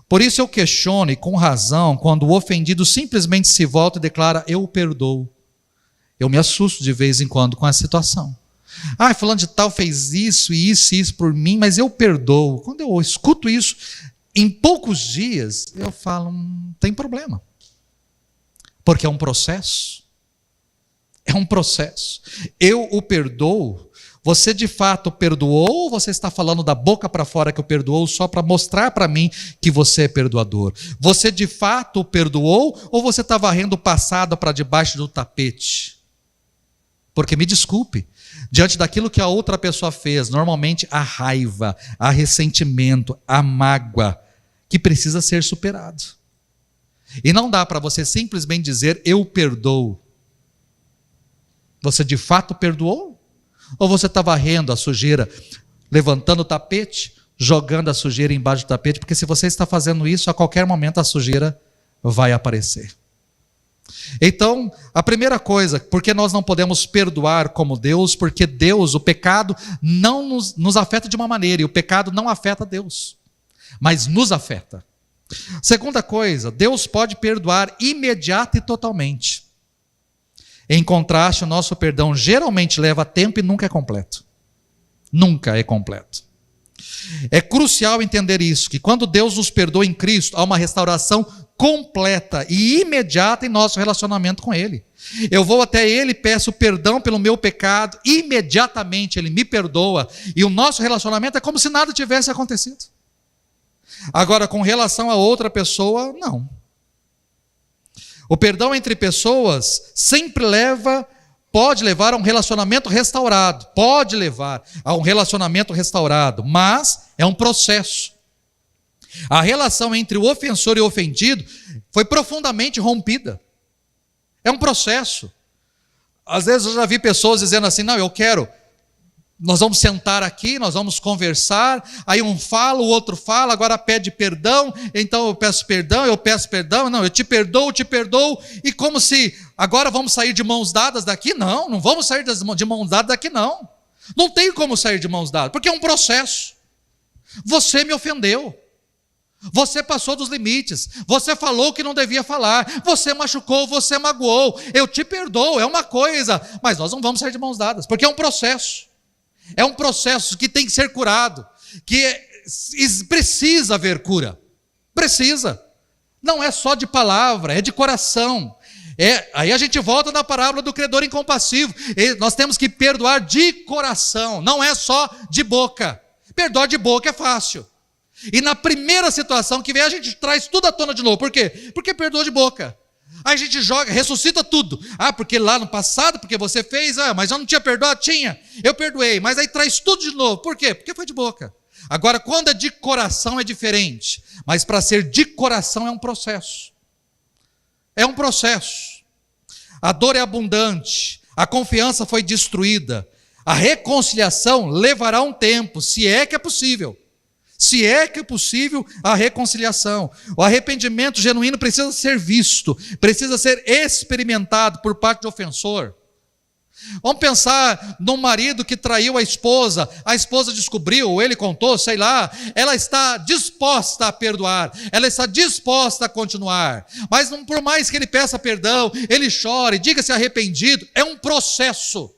Por isso eu questiono, e com razão, quando o ofendido simplesmente se volta e declara: eu o perdoo. Eu me assusto de vez em quando com a situação. Fulano de tal fez isso e isso por mim, mas eu perdoo. Quando eu escuto isso, em poucos dias, eu falo: tem problema. Porque é um processo. É um processo. Eu o perdoo. Você de fato perdoou, ou você está falando da boca para fora que o perdoou só para mostrar para mim que você é perdoador? Você de fato o perdoou, ou você está varrendo o passado para debaixo do tapete? Porque me desculpe, diante daquilo que a outra pessoa fez, normalmente há raiva, há ressentimento, há mágoa, que precisa ser superado. E não dá para você simplesmente dizer: eu perdoo. Você de fato perdoou? Ou você está varrendo a sujeira, levantando o tapete, jogando a sujeira embaixo do tapete? Porque se você está fazendo isso, a qualquer momento a sujeira vai aparecer. Então, a primeira coisa, porque nós não podemos perdoar como Deus? Porque Deus, o pecado não nos afeta de uma maneira, e o pecado não afeta Deus, mas nos afeta. Segunda coisa, Deus pode perdoar imediata e totalmente. Em contraste, o nosso perdão geralmente leva tempo e nunca é completo. Nunca é completo. É crucial entender isso, que quando Deus nos perdoa em Cristo, há uma restauração completa e imediata em nosso relacionamento com Ele. Eu vou até Ele, peço perdão pelo meu pecado, imediatamente Ele me perdoa, e o nosso relacionamento é como se nada tivesse acontecido. Agora, com relação a outra pessoa, não. O perdão entre pessoas sempre pode levar a um relacionamento restaurado, mas é um processo. A relação entre o ofensor e o ofendido foi profundamente rompida. É um processo. Às vezes eu já vi pessoas dizendo assim: não, nós vamos sentar aqui, nós vamos conversar, aí um fala, o outro fala, agora pede perdão, então eu peço perdão, não, eu te perdoo, e como se agora vamos sair de mãos dadas daqui? Não vamos sair de mãos dadas daqui, não. Não tem como sair de mãos dadas, porque é um processo. Você me ofendeu, você passou dos limites, você falou o que não devia falar, você machucou, você magoou, eu te perdoo, é uma coisa, mas nós não vamos sair de mãos dadas, porque é um processo. É um processo que tem que ser curado, que precisa haver cura. Precisa. Não é só de palavra, é de coração. Aí a gente volta na parábola do credor incompassivo. Nós temos que perdoar de coração, não é só de boca. Perdoar de boca é fácil. E na primeira situação que vem, a gente traz tudo à tona de novo. Por quê? Porque perdoa de boca. Aí a gente joga, ressuscita tudo. Porque lá no passado, porque você fez, mas eu não tinha perdoado? Tinha, eu perdoei. Mas aí traz tudo de novo. Por quê? Porque foi de boca. Agora, quando é de coração é diferente. Mas para ser de coração é um processo. É um processo. A dor é abundante, a confiança foi destruída. A reconciliação levará um tempo, se é que é possível. Se é que é possível a reconciliação. O arrependimento genuíno precisa ser visto, precisa ser experimentado por parte do ofensor. Vamos pensar num marido que traiu a esposa descobriu, ou ele contou, sei lá, ela está disposta a perdoar, ela está disposta a continuar, mas por mais que ele peça perdão, ele chore, diga-se arrependido, é um processo.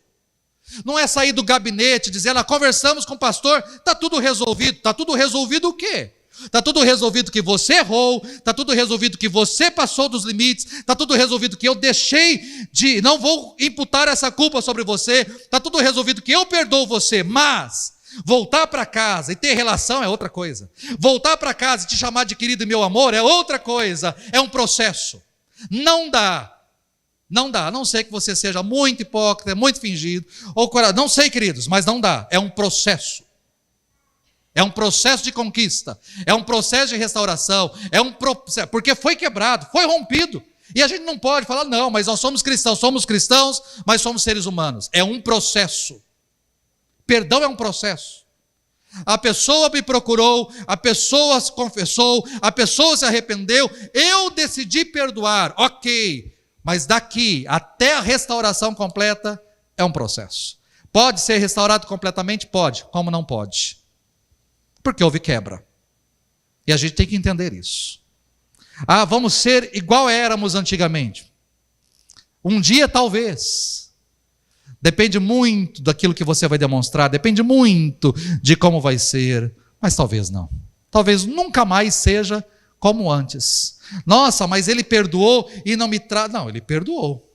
Não é sair do gabinete dizendo: conversamos com o pastor, está tudo resolvido. Está tudo resolvido o quê? Está tudo resolvido que você errou, está tudo resolvido que você passou dos limites, está tudo resolvido que eu não vou imputar essa culpa sobre você, está tudo resolvido que eu perdoo você, mas voltar para casa e ter relação é outra coisa. Voltar para casa e te chamar de querido e meu amor é outra coisa, é um processo. Não dá, a não ser que você seja muito hipócrita, muito fingido, não sei, queridos, mas não dá, é um processo. É um processo de conquista, é um processo de restauração, porque foi quebrado, foi rompido. E a gente não pode falar: não, mas nós somos cristãos, mas somos seres humanos. É um processo. Perdão é um processo. A pessoa me procurou, a pessoa se confessou, a pessoa se arrependeu, eu decidi perdoar, ok. Mas daqui até a restauração completa é um processo. Pode ser restaurado completamente? Pode. Como não pode? Porque houve quebra. E a gente tem que entender isso. Vamos ser igual éramos antigamente. Um dia talvez. Depende muito daquilo que você vai demonstrar, depende muito de como vai ser, mas talvez não. Talvez nunca mais seja como antes. Nossa, mas ele perdoou e não me traz. Não, ele perdoou.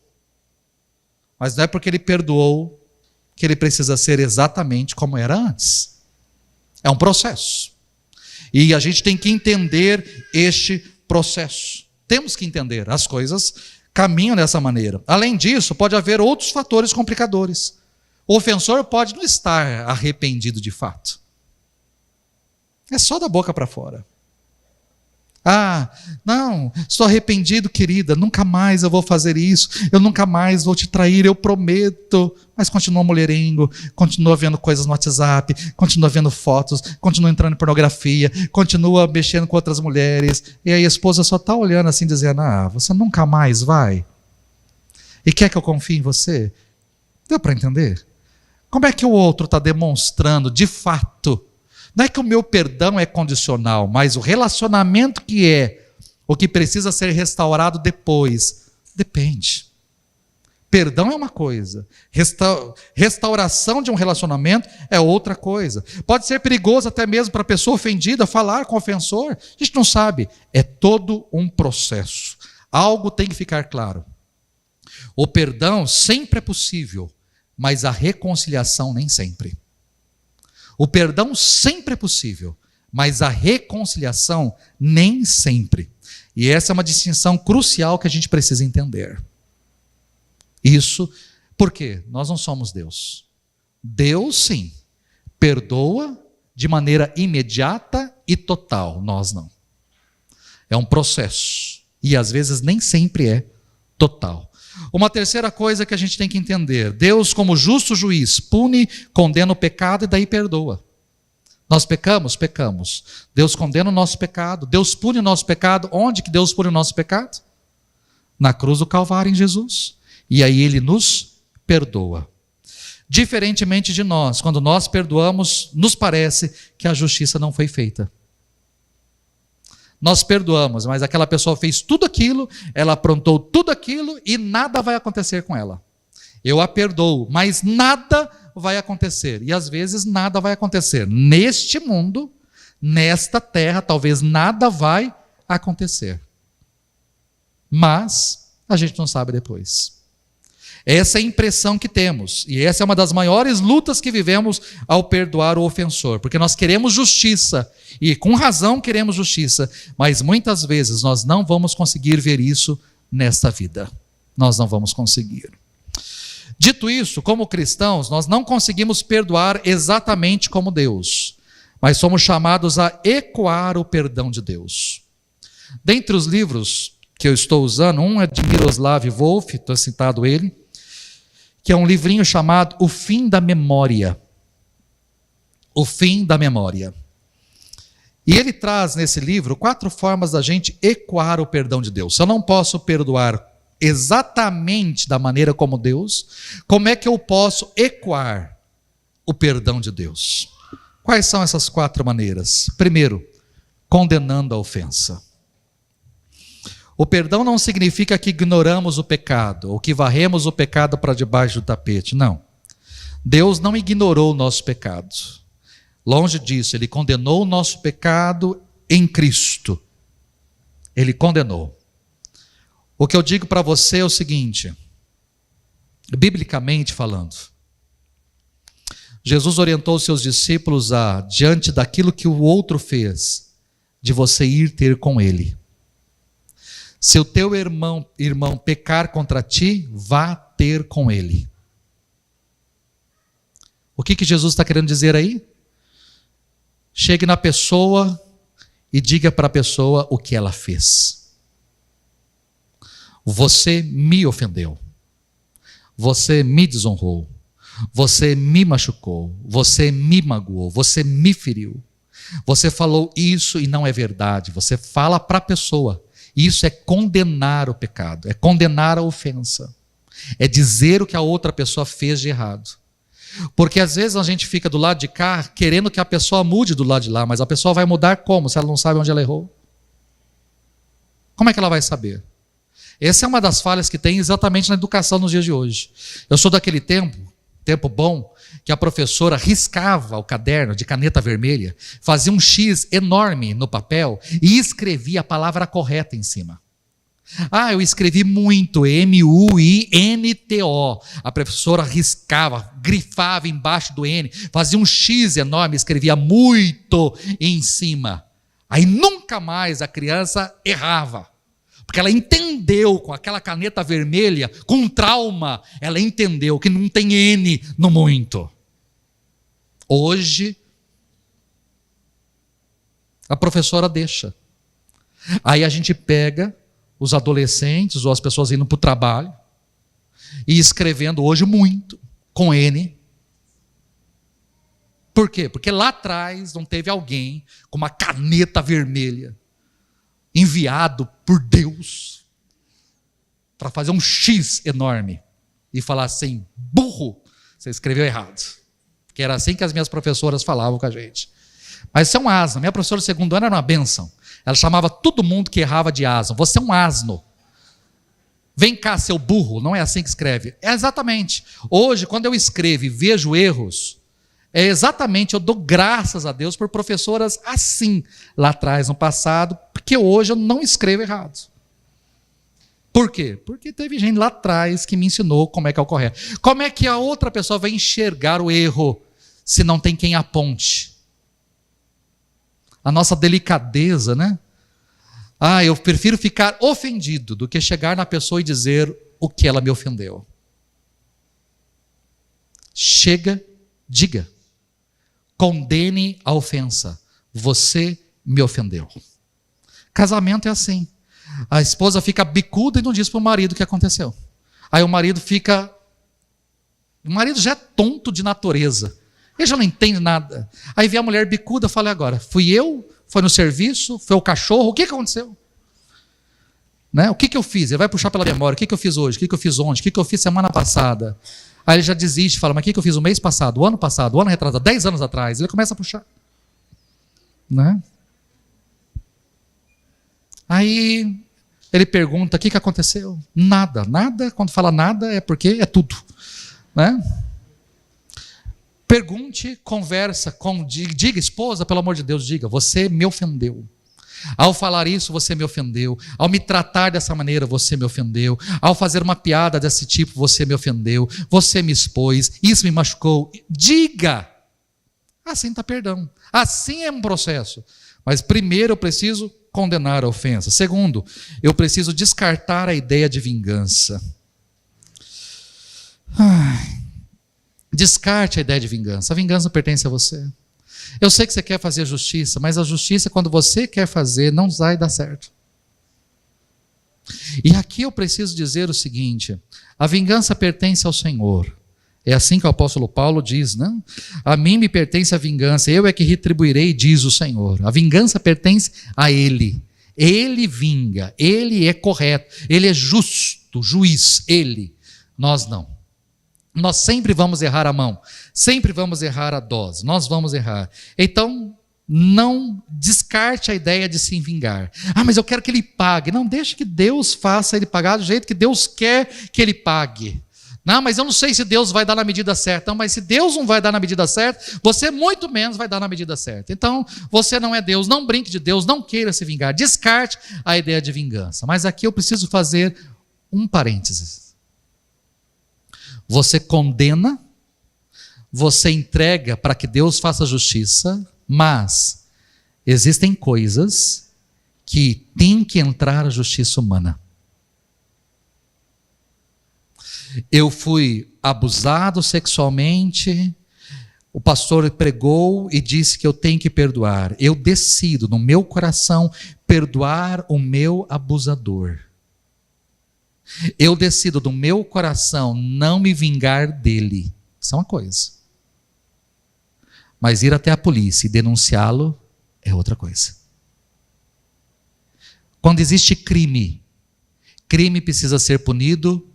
Mas não é porque ele perdoou que ele precisa ser exatamente como era antes. É um processo. E a gente tem que entender este processo. Temos que entender, as coisas caminham dessa maneira. Além disso, pode haver outros fatores complicadores. O ofensor pode não estar arrependido de fato. É só da boca para fora. Não, estou arrependido, querida, nunca mais eu vou fazer isso, eu nunca mais vou te trair, eu prometo. Mas continua mulherengo, continua vendo coisas no WhatsApp, continua vendo fotos, continua entrando em pornografia, continua mexendo com outras mulheres, e aí a esposa só está olhando assim, dizendo, você nunca mais vai? E quer que eu confie em você? Deu para entender? Como é que o outro está demonstrando, de fato? Não é que o meu perdão é condicional, mas o relacionamento que é o que precisa ser restaurado depois, depende. Perdão é uma coisa, restauração de um relacionamento é outra coisa. Pode ser perigoso até mesmo para a pessoa ofendida falar com o ofensor, a gente não sabe. É todo um processo. Algo tem que ficar claro. O perdão sempre é possível, mas a reconciliação nem sempre. O perdão sempre é possível, mas a reconciliação nem sempre. E essa é uma distinção crucial que a gente precisa entender. Isso porque nós não somos Deus. Deus, sim, perdoa de maneira imediata e total. Nós não. É um processo. E às vezes nem sempre é total. Uma terceira coisa que a gente tem que entender: Deus, como justo juiz, pune, condena o pecado e daí perdoa. Nós pecamos? Pecamos. Deus condena o nosso pecado. Deus pune o nosso pecado. Onde que Deus pune o nosso pecado? Na cruz do Calvário, em Jesus. E aí Ele nos perdoa. Diferentemente de nós, quando nós perdoamos, nos parece que a justiça não foi feita. Nós perdoamos, mas aquela pessoa fez tudo aquilo, ela aprontou tudo aquilo e nada vai acontecer com ela. Eu a perdoo, mas nada vai acontecer. E às vezes nada vai acontecer. Neste mundo, nesta terra, talvez nada vai acontecer. Mas a gente não sabe depois. Essa é a impressão que temos. E essa é uma das maiores lutas que vivemos ao perdoar o ofensor. Porque nós queremos justiça. E com razão queremos justiça. Mas muitas vezes nós não vamos conseguir ver isso nesta vida. Nós não vamos conseguir. Dito isso, como cristãos, nós não conseguimos perdoar exatamente como Deus. Mas somos chamados a ecoar o perdão de Deus. Dentre os livros que eu estou usando, um é de Miroslav Volf, estou citado ele, que é um livrinho chamado O Fim da Memória. O Fim da Memória. E ele traz nesse livro 4 formas da gente ecoar o perdão de Deus. Se eu não posso perdoar exatamente da maneira como Deus, como é que eu posso ecoar o perdão de Deus? Quais são essas 4 maneiras? Primeiro, condenando a ofensa. O perdão não significa que ignoramos o pecado, ou que varremos o pecado para debaixo do tapete, não. Deus não ignorou o nosso pecado. Longe disso, Ele condenou o nosso pecado em Cristo. Ele condenou. O que eu digo para você é o seguinte, biblicamente falando, Jesus orientou os seus discípulos a, diante daquilo que o outro fez, de você ir ter com ele. Se o teu irmão pecar contra ti, vá ter com ele. O que Jesus está querendo dizer aí? Chegue na pessoa e diga para a pessoa o que ela fez. Você me ofendeu. Você me desonrou. Você me machucou. Você me magoou. Você me feriu. Você falou isso e não é verdade. Você fala para a pessoa. Isso é condenar o pecado, é condenar a ofensa, é dizer o que a outra pessoa fez de errado. Porque às vezes a gente fica do lado de cá querendo que a pessoa mude do lado de lá, mas a pessoa vai mudar como se ela não sabe onde ela errou? Como é que ela vai saber? Essa é uma das falhas que tem exatamente na educação nos dias de hoje. Eu sou daquele tempo bom, que a professora riscava o caderno de caneta vermelha, fazia um X enorme no papel e escrevia a palavra correta em cima. Eu escrevi muito, M-U-I-N-T-O. A professora riscava, grifava embaixo do N, fazia um X enorme, escrevia muito em cima. Aí nunca mais a criança errava. Porque ela entendeu com aquela caneta vermelha, com trauma, ela entendeu que não tem N no muito. Hoje, a professora deixa. Aí a gente pega os adolescentes ou as pessoas indo para o trabalho e escrevendo hoje muito, com N. Por quê? Porque lá atrás não teve alguém com uma caneta vermelha enviado por Deus para fazer um X enorme e falar assim: burro, você escreveu errado. Que era assim que as minhas professoras falavam com a gente. Mas isso é um asno. Minha professora do segundo ano era uma bênção. Ela chamava todo mundo que errava de asno. Você é um asno. Vem cá, seu burro. Não é assim que escreve. É exatamente. Hoje, quando eu escrevo e vejo erros, eu dou graças a Deus por professoras assim, lá atrás, no passado, porque hoje eu não escrevo errado. Por quê? Porque teve gente lá atrás que me ensinou como é que é o correto. Como é que a outra pessoa vai enxergar o erro se não tem quem aponte? A nossa delicadeza, né? Eu prefiro ficar ofendido do que chegar na pessoa e dizer o que ela me ofendeu. Chega, diga. Condene a ofensa. Você me ofendeu. Casamento é assim. A esposa fica bicuda e não diz para o marido o que aconteceu. Aí o marido já é tonto de natureza. Ele já não entende nada. Aí vem a mulher bicuda e fala: agora, fui eu? Foi no serviço? Foi o cachorro? O que aconteceu? Né? O que eu fiz? Ele vai puxar pela memória. O que eu fiz hoje? O que eu fiz ontem? O que eu fiz semana passada? Aí ele já desiste, fala: mas o que eu fiz o mês passado, o ano retrasado, 10 anos atrás? Ele começa a puxar. Né? Aí ele pergunta: o que aconteceu? Nada. Quando fala nada é porque é tudo. Né? Pergunte, conversa, diga, esposa, pelo amor de Deus, diga: você me ofendeu. Ao falar isso, você me ofendeu. Ao me tratar dessa maneira, você me ofendeu. Ao fazer uma piada desse tipo, você me ofendeu. Você me expôs, isso me machucou. Diga! Assim está perdão. Assim é um processo. Mas primeiro eu preciso condenar a ofensa. Segundo, eu preciso descartar a ideia de vingança. Descarte a ideia de vingança. A vingança pertence a você. Eu sei que você quer fazer justiça, mas a justiça, quando você quer fazer, não vai dar certo. E aqui eu preciso dizer o seguinte: a vingança pertence ao Senhor. É assim que o apóstolo Paulo diz, né? A mim me pertence a vingança, eu é que retribuirei, diz o Senhor. A vingança pertence a Ele. Ele vinga, Ele é correto, Ele é justo, juiz, Ele. Nós não. Nós sempre vamos errar a mão, sempre vamos errar a dose, nós vamos errar. Então, não descarte a ideia de se vingar. Mas eu quero que ele pague. Não, deixe que Deus faça ele pagar do jeito que Deus quer que ele pague. Não, mas eu não sei se Deus vai dar na medida certa. Não, mas se Deus não vai dar na medida certa, você muito menos vai dar na medida certa. Então, você não é Deus, não brinque de Deus, não queira se vingar. Descarte a ideia de vingança. Mas aqui eu preciso fazer um parênteses. Você condena, você entrega para que Deus faça justiça, mas existem coisas que tem que entrar a justiça humana. Eu fui abusado sexualmente, o pastor pregou e disse que eu tenho que perdoar. Eu decido no meu coração perdoar o meu abusador. Eu decido do meu coração não me vingar dele. Isso é uma coisa. Mas ir até a polícia e denunciá-lo é outra coisa. Quando existe crime precisa ser punido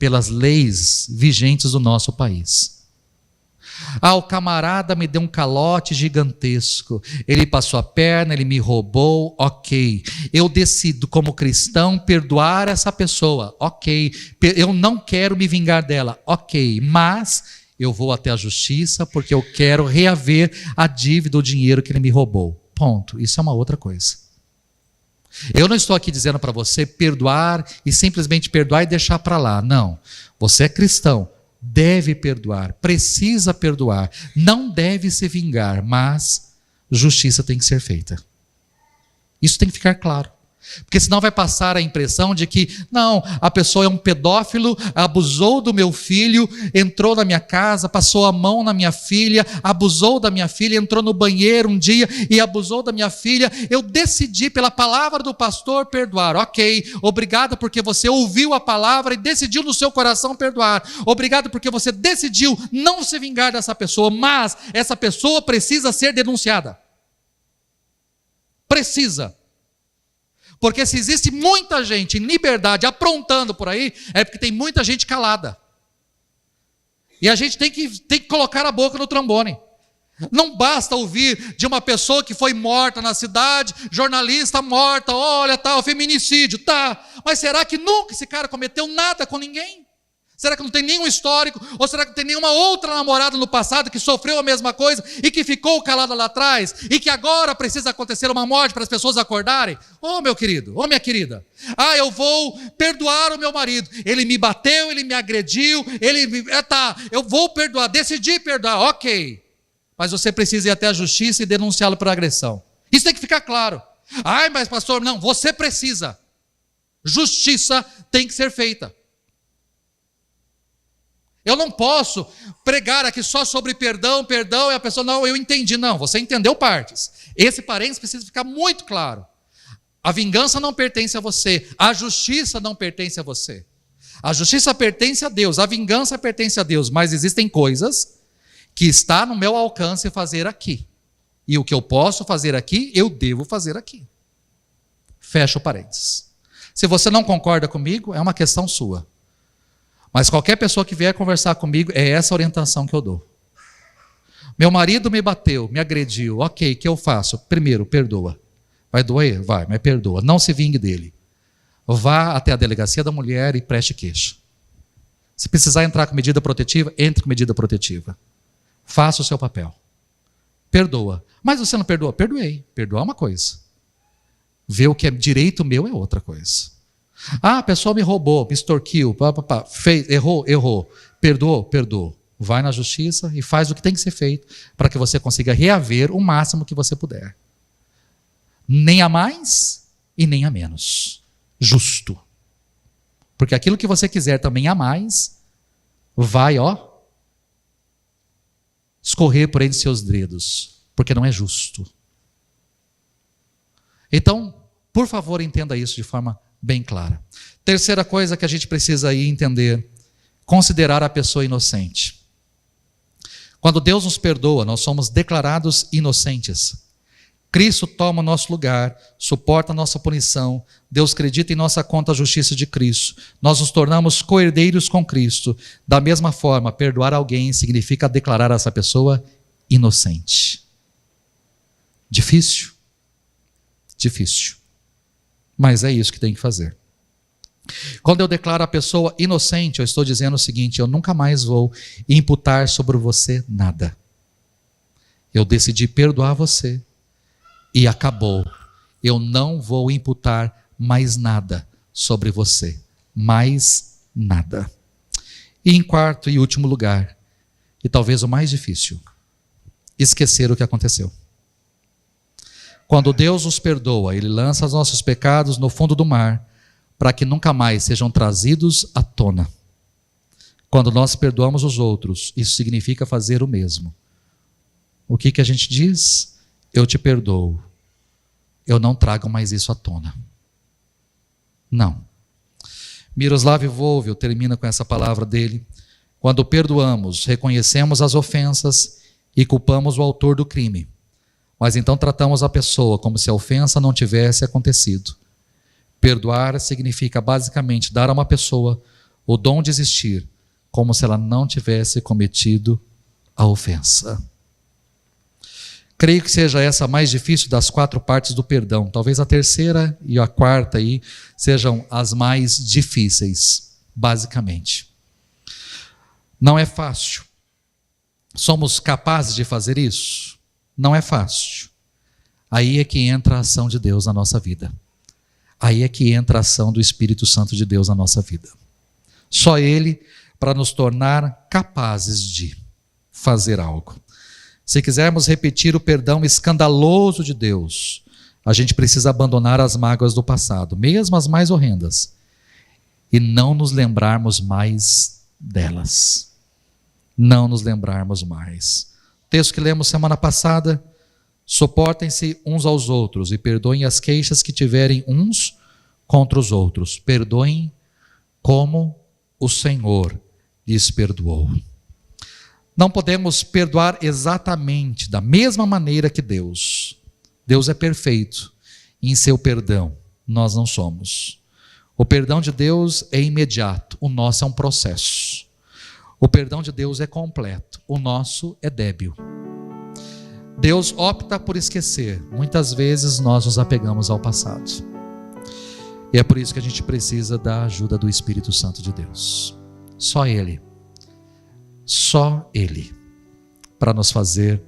pelas leis vigentes do nosso país. O camarada me deu um calote gigantesco, ele passou a perna, ele me roubou, ok. Eu decido, como cristão, perdoar essa pessoa, ok. Eu não quero me vingar dela, ok. Mas eu vou até a justiça porque eu quero reaver a dívida, o dinheiro que ele me roubou. Ponto. Isso é uma outra coisa. Eu não estou aqui dizendo para você perdoar e simplesmente perdoar e deixar para lá. Não. Você é cristão. Deve perdoar, precisa perdoar, não deve se vingar, mas justiça tem que ser feita. Isso tem que ficar claro. Porque senão vai passar a impressão de que, não, a pessoa é um pedófilo, abusou do meu filho, entrou na minha casa, passou a mão na minha filha, abusou da minha filha, entrou no banheiro um dia e abusou da minha filha. Eu decidi pela palavra do pastor perdoar. Ok, obrigado porque você ouviu a palavra e decidiu no seu coração perdoar. Obrigado porque você decidiu não se vingar dessa pessoa, mas essa pessoa precisa ser denunciada. Precisa. Porque se existe muita gente em liberdade aprontando por aí, é porque tem muita gente calada. E a gente tem que colocar a boca no trombone. Não basta ouvir de uma pessoa que foi morta na cidade, jornalista morta, olha, tá, o feminicídio, tá. Mas será que nunca esse cara cometeu nada com ninguém? Será que não tem nenhum histórico? Ou será que não tem nenhuma outra namorada no passado que sofreu a mesma coisa e que ficou calada lá atrás? E que agora precisa acontecer uma morte para as pessoas acordarem? Meu querido, minha querida. Eu vou perdoar o meu marido. Ele me bateu, ele me agrediu, eu vou perdoar, decidi perdoar, ok. Mas você precisa ir até a justiça e denunciá-lo por agressão. Isso tem que ficar claro. Mas pastor, não, você precisa. Justiça tem que ser feita. Eu não posso pregar aqui só sobre perdão, e a pessoa, não, eu entendi. Não, você entendeu partes. Esse parênteses precisa ficar muito claro. A vingança não pertence a você, a justiça não pertence a você. A justiça pertence a Deus, a vingança pertence a Deus, mas existem coisas que está no meu alcance fazer aqui. E o que eu posso fazer aqui, eu devo fazer aqui. Fecha o parênteses. Se você não concorda comigo, é uma questão sua. Mas qualquer pessoa que vier conversar comigo, é essa orientação que eu dou. Meu marido me bateu, me agrediu, ok, o que eu faço? Primeiro, perdoa. Vai doer? Vai, mas perdoa. Não se vingue dele. Vá até a delegacia da mulher e preste queixa. Se precisar entrar com medida protetiva, entre com medida protetiva. Faça o seu papel. Perdoa. Mas você não perdoa? Perdoei. Perdoar é uma coisa. Ver o que é direito meu é outra coisa. A pessoa me roubou, me extorquiu, fez, errou. Perdoou. Vai na justiça e faz o que tem que ser feito para que você consiga reaver o máximo que você puder. Nem a mais e nem a menos. Justo. Porque aquilo que você quiser também a mais, vai, escorrer por entre seus dedos, porque não é justo. Então, por favor, entenda isso de forma bem clara. Terceira coisa que a gente precisa aí entender, considerar a pessoa inocente. Quando Deus nos perdoa, nós somos declarados inocentes. Cristo toma o nosso lugar, suporta a nossa punição, Deus acredita em nossa conta a justiça de Cristo. Nós nos tornamos co-herdeiros com Cristo. Da mesma forma, perdoar alguém significa declarar essa pessoa inocente. Difícil? Difícil. Mas é isso que tem que fazer. Quando eu declaro a pessoa inocente, eu estou dizendo o seguinte: eu nunca mais vou imputar sobre você nada. Eu decidi perdoar você e acabou. Eu não vou imputar mais nada sobre você. Mais nada. E em quarto e último lugar, e talvez o mais difícil, esquecer o que aconteceu. Quando Deus nos perdoa, Ele lança os nossos pecados no fundo do mar, para que nunca mais sejam trazidos à tona. Quando nós perdoamos os outros, isso significa fazer o mesmo. O que a gente diz? Eu te perdoo. Eu não trago mais isso à tona. Não. Miroslav Volf termina com essa palavra dele. Quando perdoamos, reconhecemos as ofensas e culpamos o autor do crime. Mas então tratamos a pessoa como se a ofensa não tivesse acontecido. Perdoar significa basicamente dar a uma pessoa o dom de existir, como se ela não tivesse cometido a ofensa. Creio que seja essa a mais difícil das 4 partes do perdão. Talvez a terceira e a quarta aí sejam as mais difíceis, basicamente. Não é fácil. Somos capazes de fazer isso? Não é fácil. Aí é que entra a ação de Deus na nossa vida. Aí é que entra a ação do Espírito Santo de Deus na nossa vida. Só Ele para nos tornar capazes de fazer algo. Se quisermos repetir o perdão escandaloso de Deus, a gente precisa abandonar as mágoas do passado, mesmo as mais horrendas, e não nos lembrarmos mais delas. Não nos lembrarmos mais. O texto que lemos semana passada: suportem-se uns aos outros e perdoem as queixas que tiverem uns contra os outros. Perdoem como o Senhor lhes perdoou. Não podemos perdoar exatamente da mesma maneira que Deus. Deus é perfeito em seu perdão. Nós não somos. O perdão de Deus é imediato. O nosso é um processo. O perdão de Deus é completo. O nosso é débil. Deus opta por esquecer. Muitas vezes nós nos apegamos ao passado. E é por isso que a gente precisa da ajuda do Espírito Santo de Deus. Só Ele, para nos fazer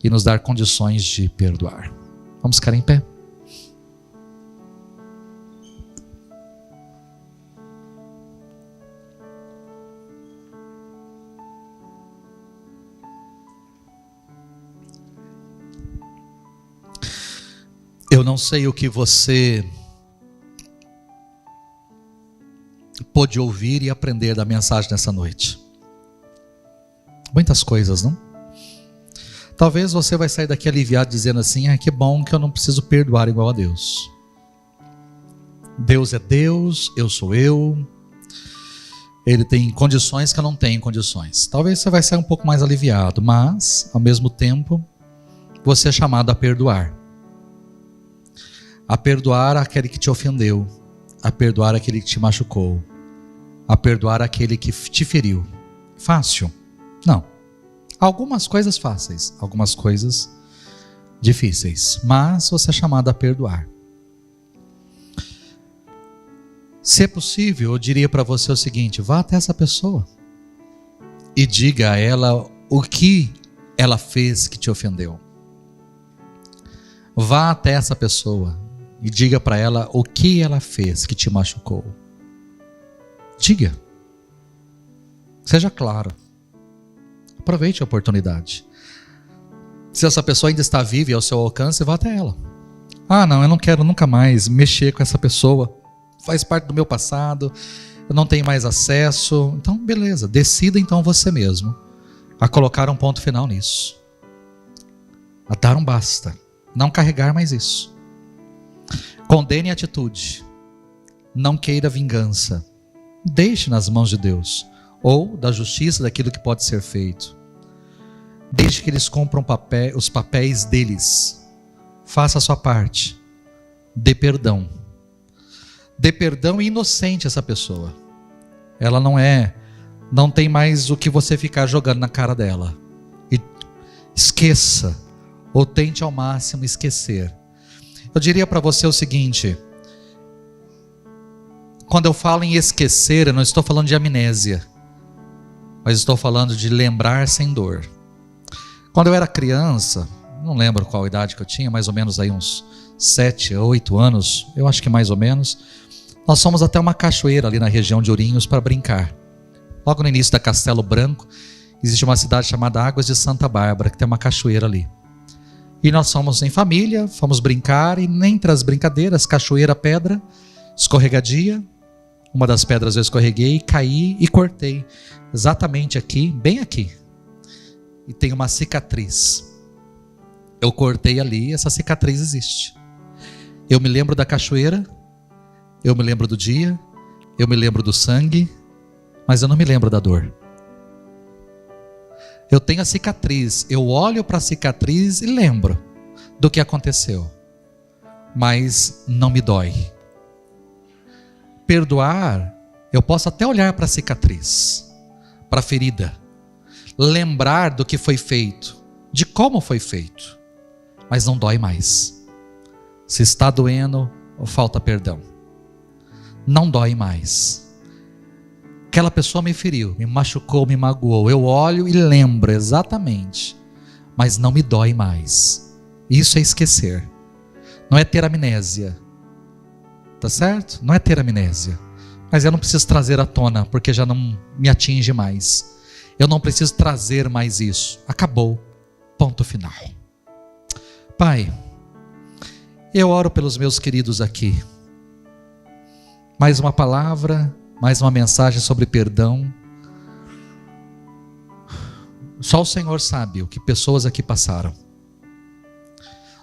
e nos dar condições de perdoar. Vamos ficar em pé? Eu não sei o que você pôde ouvir e aprender da mensagem nessa noite. Muitas coisas, não? Talvez você vai sair daqui aliviado dizendo assim: que bom que eu não preciso perdoar igual a Deus. Deus é Deus, eu sou eu. Ele tem condições que eu não tenho condições. Talvez você vai sair um pouco mais aliviado, mas, ao mesmo tempo, você é chamado a perdoar. A perdoar aquele que te ofendeu, a perdoar aquele que te machucou, a perdoar aquele que te feriu. Fácil? Não. Algumas coisas fáceis, algumas coisas difíceis, mas você é chamado a perdoar. Se é possível, eu diria para você o seguinte: vá até essa pessoa e diga a ela o que ela fez que te ofendeu. Vá até essa pessoa e diga para ela o que ela fez que te machucou. Diga. Seja claro. Aproveite a oportunidade. Se essa pessoa ainda está viva e ao seu alcance, vá até ela. Não, eu não quero nunca mais mexer com essa pessoa. Faz parte do meu passado. Eu não tenho mais acesso. Então, beleza. Decida então você mesmo a colocar um ponto final nisso. A dar um basta. Não carregar mais isso. Condene a atitude. Não queira vingança. Deixe nas mãos de Deus, ou da justiça daquilo que pode ser feito. Deixe que eles cumpram os papéis deles. Faça a sua parte. Dê perdão. Dê perdão inocente a essa pessoa. Ela não tem mais o que você ficar jogando na cara dela. E esqueça, ou tente ao máximo esquecer. Eu diria para você o seguinte: quando eu falo em esquecer, eu não estou falando de amnésia, mas estou falando de lembrar sem dor. Quando eu era criança, não lembro qual idade que eu tinha, mais ou menos aí uns 7 ou 8 anos, eu acho que mais ou menos, nós fomos até uma cachoeira ali na região de Ourinhos para brincar. Logo no início da Castelo Branco, existe uma cidade chamada Águas de Santa Bárbara, que tem uma cachoeira ali. E nós fomos em família, fomos brincar, e entre as brincadeiras, cachoeira, pedra, escorregadia. Uma das pedras eu escorreguei, caí e cortei. Exatamente aqui, bem aqui. E tem uma cicatriz. Eu cortei ali, essa cicatriz existe. Eu me lembro da cachoeira, eu me lembro do dia, eu me lembro do sangue, mas eu não me lembro da dor. Eu tenho a cicatriz, eu olho para a cicatriz e lembro do que aconteceu, mas não me dói. Perdoar, eu posso até olhar para a cicatriz, para a ferida, lembrar do que foi feito, de como foi feito, mas não dói mais. Se está doendo, falta perdão. Não dói mais. Aquela pessoa me feriu, me machucou, me magoou. Eu olho e lembro exatamente, mas não me dói mais. Isso é esquecer. Não é ter amnésia. Tá certo? Não é ter amnésia. Mas eu não preciso trazer à tona, porque já não me atinge mais. Eu não preciso trazer mais isso. Acabou. Ponto final. Pai, eu oro pelos meus queridos aqui. Mais uma palavra, mais uma mensagem sobre perdão. Só o Senhor sabe o que pessoas aqui passaram.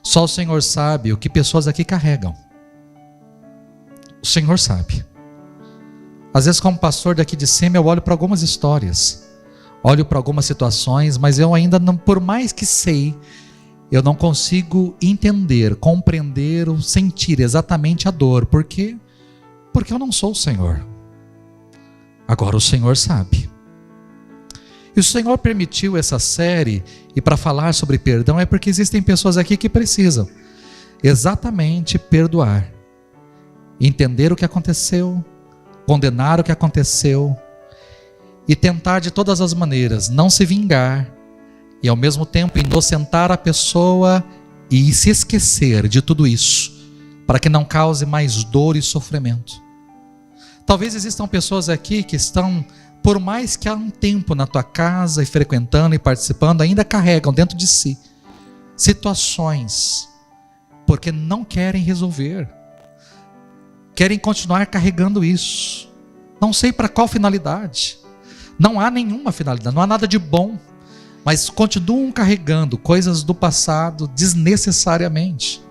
Só o Senhor sabe o que pessoas aqui carregam. O Senhor sabe. Às vezes, como pastor daqui de cima, eu olho para algumas histórias, olho para algumas situações, mas eu ainda não, por mais que sei, eu não consigo entender, compreender ou sentir exatamente a dor. Por quê? Porque eu não sou o Senhor. Agora o Senhor sabe. E o Senhor permitiu essa série, e para falar sobre perdão é porque existem pessoas aqui que precisam exatamente perdoar, entender o que aconteceu, condenar o que aconteceu e tentar de todas as maneiras não se vingar e ao mesmo tempo inocentar a pessoa e se esquecer de tudo isso, para que não cause mais dor e sofrimento. Talvez existam pessoas aqui que estão, por mais que há um tempo na tua casa e frequentando e participando, ainda carregam dentro de si situações, porque não querem resolver, querem continuar carregando isso. Não sei para qual finalidade. Não há nenhuma finalidade, não há nada de bom, mas continuam carregando coisas do passado desnecessariamente.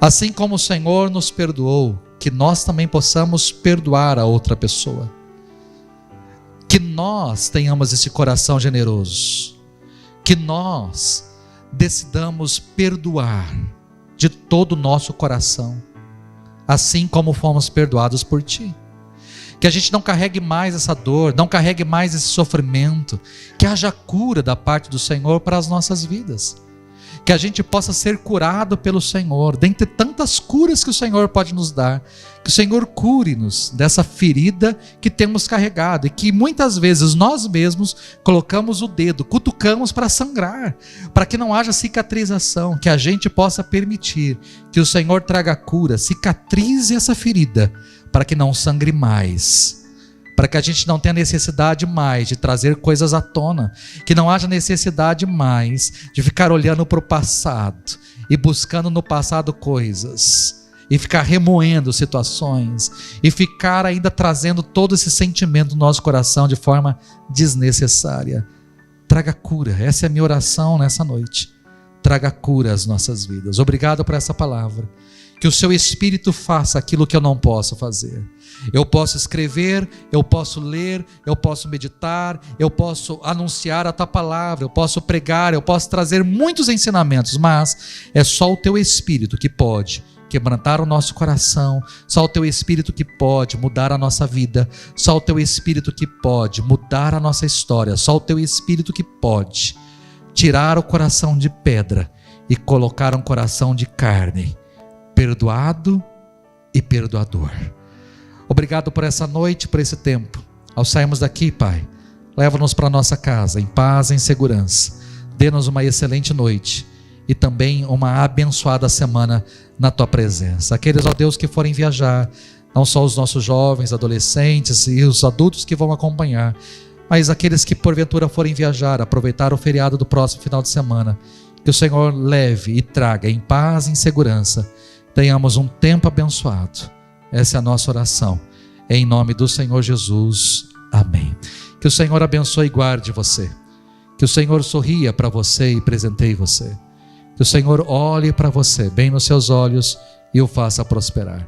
Assim como o Senhor nos perdoou, que nós também possamos perdoar a outra pessoa. Que nós tenhamos esse coração generoso. Que nós decidamos perdoar de todo o nosso coração, assim como fomos perdoados por Ti. Que a gente não carregue mais essa dor, não carregue mais esse sofrimento, que haja cura da parte do Senhor para as nossas vidas. Que a gente possa ser curado pelo Senhor, dentre tantas curas que o Senhor pode nos dar, que o Senhor cure-nos dessa ferida que temos carregado, e que muitas vezes nós mesmos colocamos o dedo, cutucamos para sangrar, para que não haja cicatrização, que a gente possa permitir que o Senhor traga cura, cicatrize essa ferida, para que não sangre mais, para que a gente não tenha necessidade mais de trazer coisas à tona, que não haja necessidade mais de ficar olhando para o passado e buscando no passado coisas, e ficar remoendo situações, e ficar ainda trazendo todo esse sentimento no nosso coração de forma desnecessária. Traga cura, essa é a minha oração nessa noite. Traga cura às nossas vidas. Obrigado por essa palavra. Que o seu Espírito faça aquilo que eu não posso fazer. Eu posso escrever, eu posso ler, eu posso meditar, eu posso anunciar a tua palavra, eu posso pregar, eu posso trazer muitos ensinamentos, mas é só o teu Espírito que pode quebrantar o nosso coração, só o teu Espírito que pode mudar a nossa vida, só o teu Espírito que pode mudar a nossa história, só o teu Espírito que pode tirar o coração de pedra e colocar um coração de carne, perdoado e perdoador. Obrigado por essa noite, por esse tempo. Ao sairmos daqui, Pai, leva-nos para nossa casa, em paz, em segurança. Dê-nos uma excelente noite e também uma abençoada semana na Tua presença. Aqueles, ó Deus, que forem viajar, não só os nossos jovens, adolescentes e os adultos que vão acompanhar, mas aqueles que porventura forem viajar, aproveitar o feriado do próximo final de semana, que o Senhor leve e traga em paz, em segurança, tenhamos um tempo abençoado. Essa é a nossa oração, em nome do Senhor Jesus, amém. Que o Senhor abençoe e guarde você, que o Senhor sorria para você e presenteie você, que o Senhor olhe para você bem nos seus olhos e o faça prosperar.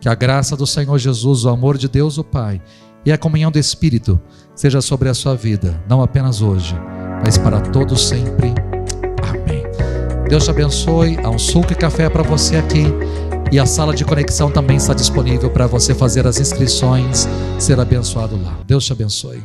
Que a graça do Senhor Jesus, o amor de Deus o Pai e a comunhão do Espírito seja sobre a sua vida, não apenas hoje, mas para todos sempre. Amém. Deus te abençoe. Há um suco e café para você aqui. E a sala de conexão também está disponível para você fazer as inscrições, ser abençoado lá. Deus te abençoe.